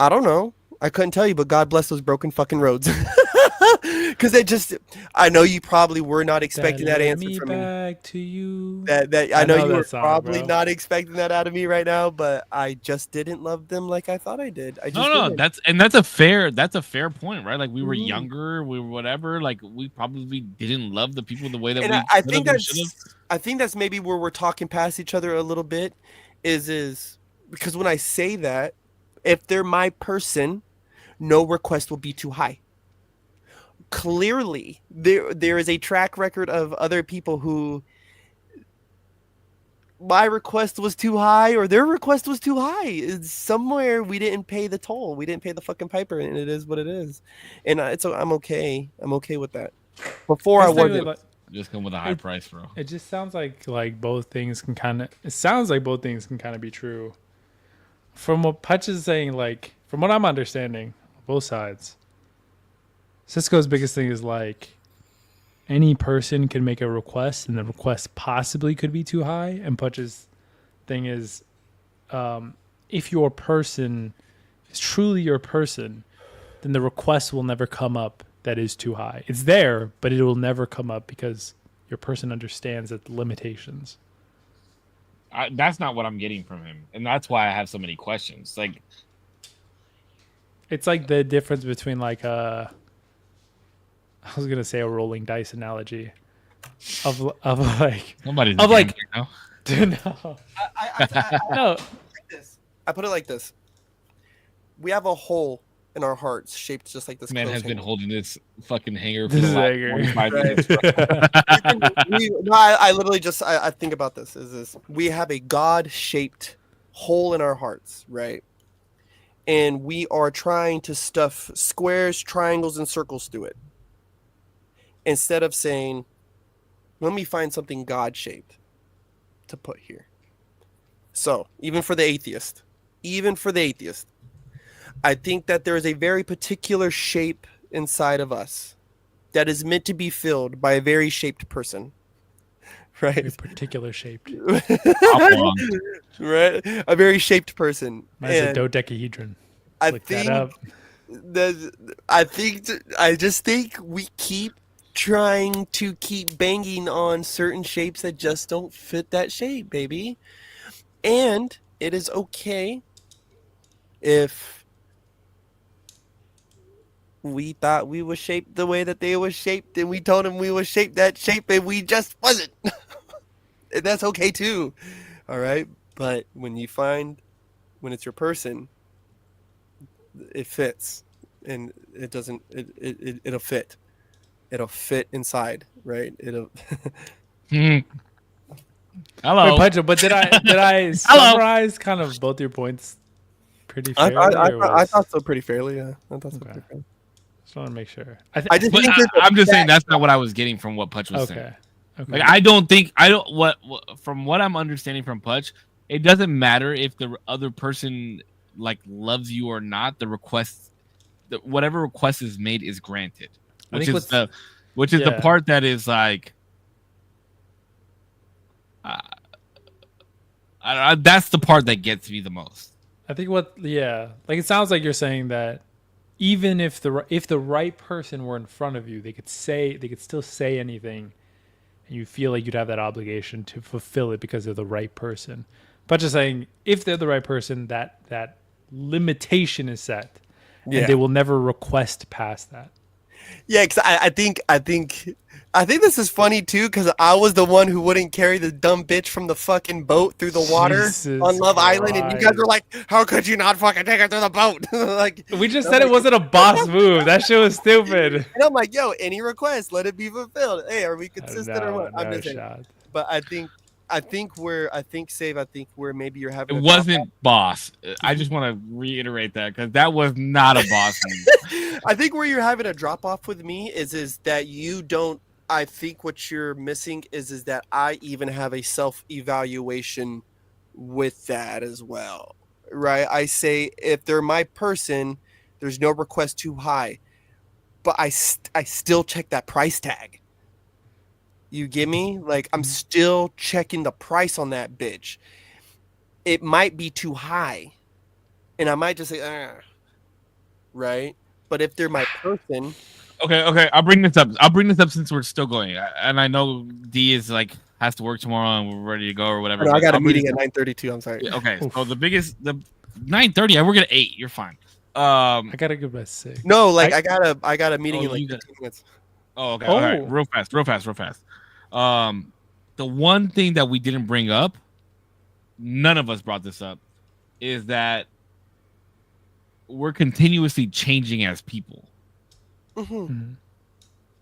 I couldn't tell you, but God bless those broken fucking roads. Because I know you probably were not expecting that answer from me. Back to you. I know you were probably not expecting that out of me right now, but I just didn't love them like I thought I did. That's a fair point, right? Like we were younger, we were whatever. Like we probably didn't love the people the way that I think that's maybe where we're talking past each other a little bit. Is because when I say that, if they're my person, no request will be too high. Clearly, there is a track record of other people who my request was too high or their request was too high. It's somewhere we didn't pay the toll. We didn't pay the fucking piper, and it is what it is. And I'm okay. I'm okay with that. Before I wasn't. Just come with a high price, bro. It just sounds like both things can kind of. It sounds like both things can kind of be true. From what Putch is saying, like from what I'm understanding, both sides. Cisco's biggest thing is like any person can make a request, and the request possibly could be too high. And Putch's thing is, if your person is truly your person, then the request will never come up. That is too high. It's there, but it will never come up because your person understands the limitations. That's not what I'm getting from him, and that's why I have so many questions. Like, it's like the difference between like I was gonna say a rolling dice analogy of like somebody's of like now. Dude, no. No. I put it like this: we have a hole in our hearts shaped just like this. Man has been holding this fucking hanger for This the is last 45 minutes. I literally just I think about this is this: we have a God-shaped hole in our hearts, right? And we are trying to stuff squares, triangles, and circles through it. Instead of saying, let me find something God-shaped to put here. So, even for the atheist, I think that there is a very particular shape inside of us that is meant to be filled by a very shaped person. Right? Very particular shaped. Right? A very shaped person. Mine's a dodecahedron. I just think we keep trying to keep banging on certain shapes that just don't fit that shape, baby. And it is okay if we thought we were shaped the way that they were shaped, and we told them we were shaped that shape, and we just wasn't. And that's okay too. All right? But when it's your person, it fits, and it doesn't. It'll fit. It'll fit inside, right? It'll. Hello. Wait, Pedro, but did I summarize kind of both your points pretty fairly? I thought so pretty fairly. Yeah, I thought so pretty fairly. Just want to make sure. I'm just saying that's not what I was getting from what Putch was saying. Okay. Like from what I'm understanding from Putch, it doesn't matter if the other person like loves you or not. Whatever request is made is granted, which is the part that is like, That's the part that gets me the most. I think like it sounds like you're saying that even if the right person were in front of you, they could still say anything, and you feel like you'd have that obligation to fulfill it because they're the right person. But just saying, if they're the right person, that limitation is set, and they will never request past that. Yeah, because I think this is funny too, because I was the one who wouldn't carry the dumb bitch from the fucking boat through the water Jesus on Love Island, and you guys Christ. were like, "How could you not fucking take her through the boat?" Like, We just said it wasn't a boss move. That shit was stupid. and I'm like, "Yo, any request, let it be fulfilled. Hey, are we consistent or what?" I'm No just saying. shot. But I think where maybe you're having It a wasn't boss. I just want to reiterate that because that was not a boss move. I think where you're having a drop off with me is that you don't. I think what you're missing is that I even have a self evaluation with that as well, right? I say if they're my person, there's no request too high, but I still check that price tag. You get me? Like I'm still checking the price on that bitch. It might be too high, and I might just say, right? But if they're my person, Okay. I'll bring this up since we're still going, and I know D is like has to work tomorrow and we're ready to go or whatever. I got a I'll bring meeting this at up. 9:32. I'm sorry. Okay, so the 9:30. I work at 8. You're fine. I gotta go by 6. No, like I got a meeting in like 15 minutes. Oh, okay. All right. Oh. Real fast. The one thing that we didn't bring up, none of us brought this up, is that we're continuously changing as people. Mm-hmm.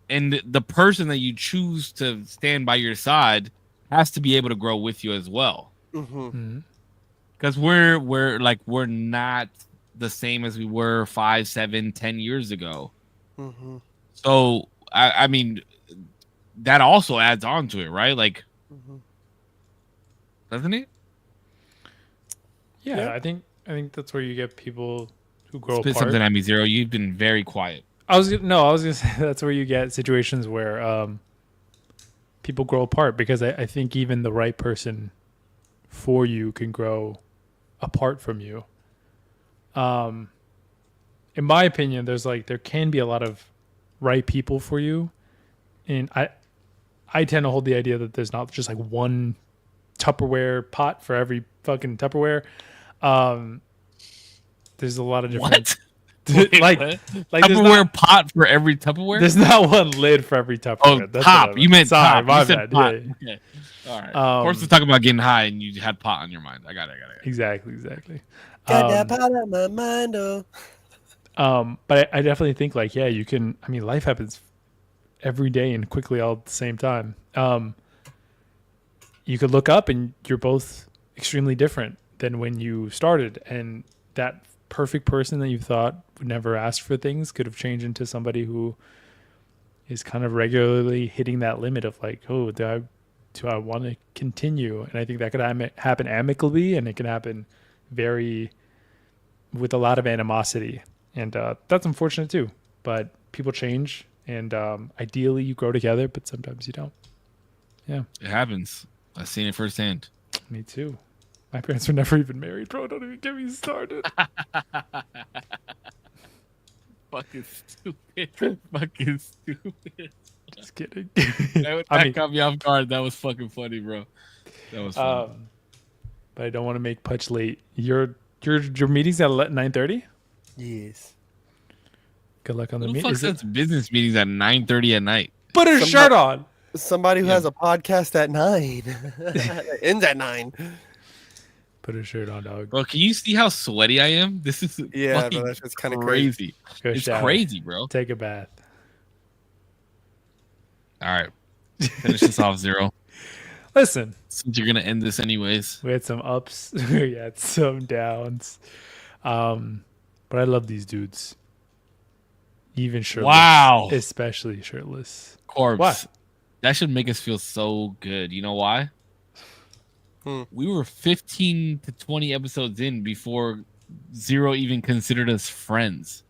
And the person that you choose to stand by your side has to be able to grow with you as well. Mm-hmm. Because we're not the same as we were 5, 7, 10 years ago. Mm-hmm. So I mean, that also adds on to it, right? Like, doesn't it? Yeah, I think that's where you get people who grow Spit apart. something at me, Zero. You've been very quiet. I was gonna say that's where you get situations where people grow apart because I think even the right person for you can grow apart from you. In my opinion, there can be a lot of right people for you, and I tend to hold the idea that there's not just like one Tupperware pot for every fucking Tupperware. There's a lot of different. What? Wait, like what? like there's Tupperware pot for every Tupperware? There's not one lid for every Tupperware. Oh, That's top. what I You meant Sorry, top. my You said bad. pot. Yeah. Okay. All right. Of course, we're talking about getting high, and you had pot on your mind. I got it. Exactly. Got that pot on my mind, oh. But I definitely think like, yeah, you can. I mean, life happens every day and quickly all at the same time. You could look up and you're both extremely different than when you started, and that perfect person that you thought would never ask for things could have changed into somebody who is kind of regularly hitting that limit of like, oh, do I want to continue? And I think that could happen amicably, and it can happen with a lot of animosity, and that's unfortunate too. But people change, and ideally you grow together, but sometimes you don't. Yeah, It happens. I've seen it firsthand. me too. My parents were never even married, bro. Don't even get me started. Fucking stupid. Fucking stupid. Just kidding. That caught me off guard. That was fucking funny, bro. That was funny. But I don't want to make Putch late. Your meeting's at 9:30. Yes. Good luck on the Who the meeting. fuck sets business meetings at 9:30 at night? Put a shirt on. Somebody who has a podcast at 9. Ends at 9. Put a shirt on, dog. Bro, can you see how sweaty I am? This is Yeah, bro, that's just kind of crazy. Go It's shower. crazy, bro. Take a bath. All right. Finish this off, Zero. Listen, Since you're going to end this anyways. we had some ups. We had some downs. But I love these dudes. Even shirtless. Wow. Especially shirtless. Korpsx. What? That should make us feel so good. You know why? We were 15 to 20 episodes in before Zero even considered us friends.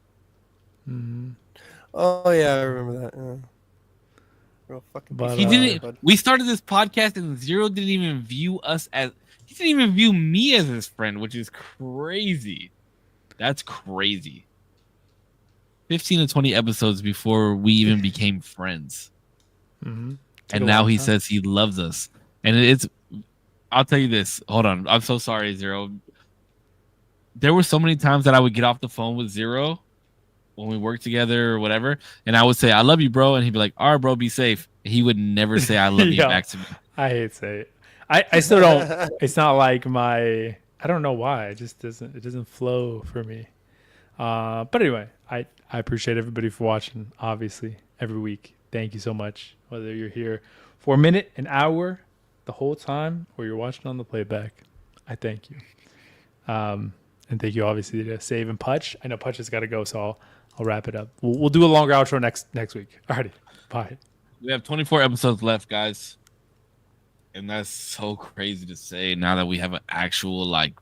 Mm-hmm. Oh, yeah, I remember that. Yeah. Real fucking But, He didn't. We started this podcast and Zero didn't even view us as. He didn't even view me as his friend, which is crazy. That's crazy. 15 to 20 episodes before we even became friends. Mm-hmm. And now he says he loves us. And it's, I'll tell you this. Hold on. I'm so sorry, Zero. There were so many times that I would get off the phone with Zero when we worked together or whatever. And I would say, I love you, bro. And he'd be like, all right, bro, be safe. He would never say, I love you back to me. I hate to say it. I still don't. It's not like my. I don't know why. It just doesn't. It doesn't flow for me. But anyway, I appreciate everybody for watching. Obviously, every week. Thank you so much. Whether you're here for a minute, an hour, the whole time, or you're watching on the playback, I thank you. And thank you, obviously, to Save and Putch. I know Putch has got to go, so I'll wrap it up. We'll do a longer outro next week. Alrighty, bye. We have 24 episodes left, guys. And that's so crazy to say now that we have an actual, like,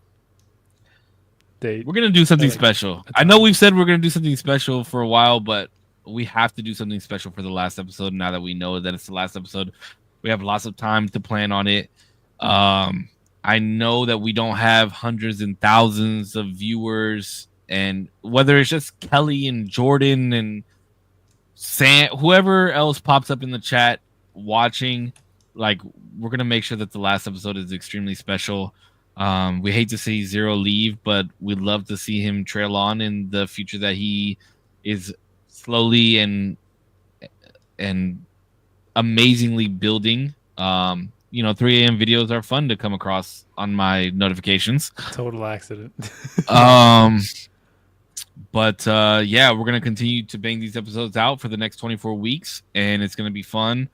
date. We're going to do something special. I know we've said we're going to do something special for a while, but we have to do something special for the last episode now that we know that it's the last episode. We have lots of time to plan on it. I know that we don't have hundreds and thousands of viewers, and whether it's just Kelly and Jordan and Sam, whoever else pops up in the chat watching, like, we're gonna make sure that the last episode is extremely special. We hate to see Zero leave, but we'd love to see him trail on in the future that he is slowly and amazingly building. 3 a.m. videos are fun to come across on my notifications. Total accident. But yeah, we're gonna continue to bang these episodes out for the next 24 weeks, and it's gonna be fun.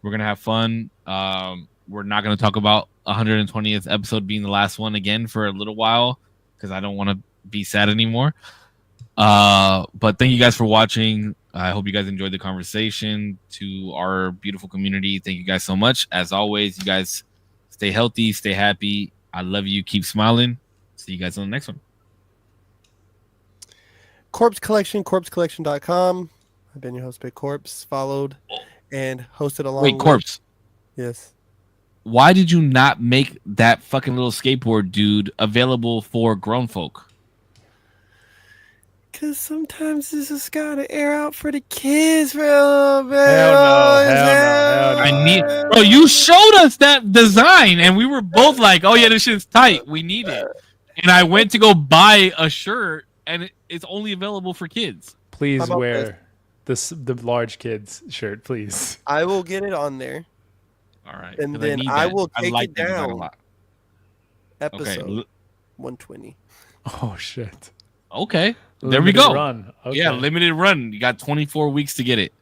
We're gonna have fun. We're not gonna talk about 120th episode being the last one again for a little while because I don't want to be sad anymore. But thank you guys for watching. I hope you guys enjoyed the conversation. To our beautiful community, thank you guys so much. As always, you guys stay healthy, stay happy. I love you. Keep smiling. See you guys on the next one. Korpsx Collection, korpscollection.com. I've been your host, Big Korps, followed and hosted along. Wait, Korpsx. Yes. Why did you not make that fucking little skateboard dude available for grown folk? Because sometimes this just gotta air out for the kids for a little bit. Hell no. I need, bro. You showed us that design, and we were both like, "Oh yeah, this shit's tight. We need it." And I went to go buy a shirt, and it's only available for kids. Please wear the large kids shirt, please. I will get it on there. All right, and then I will take it down. A lot. Episode 120. Oh shit. Okay. There we go. Run. Okay. Yeah, limited run. You got 24 weeks to get it.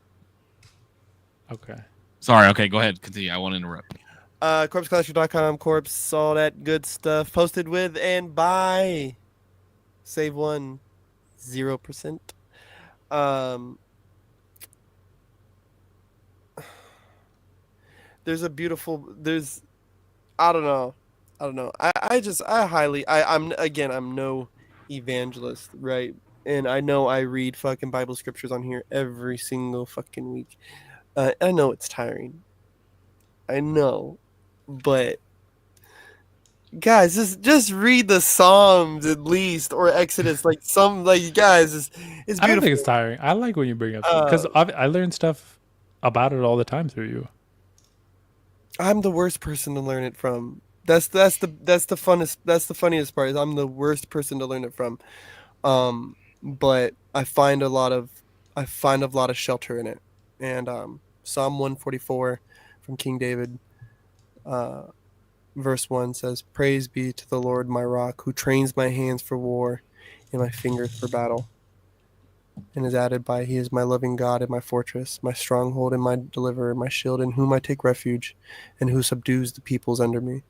Okay. Sorry. Okay, go ahead. Continue. I won't interrupt. Korpscollection.com, Korps, all that good stuff. Posted with and by Save One 0%. There's a beautiful. There's. I don't know. I'm no evangelist, right? And I know I read fucking Bible scriptures on here every single fucking week. I know it's tiring. I know, but guys, just read the Psalms at least, or Exodus. Like guys, it's beautiful. I don't think it's tiring. I like when you bring up because I learn stuff about it all the time through you. I'm the worst person to learn it from. That's the funniest part is I'm the worst person to learn it from. But I find a lot of shelter in it. And Psalm 144 from King David, verse 1 says, "Praise be to the Lord my rock, who trains my hands for war and my fingers for battle." And is added by, "He is my loving God and my fortress, my stronghold and my deliverer, my shield in whom I take refuge, and who subdues the peoples under me."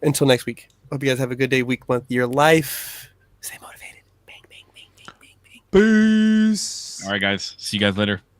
Until next week. Hope you guys have a good day, week, month, year, life. Stay motivated. Bang, bang, bang, bang, bang, bang. Peace. All right, guys. See you guys later.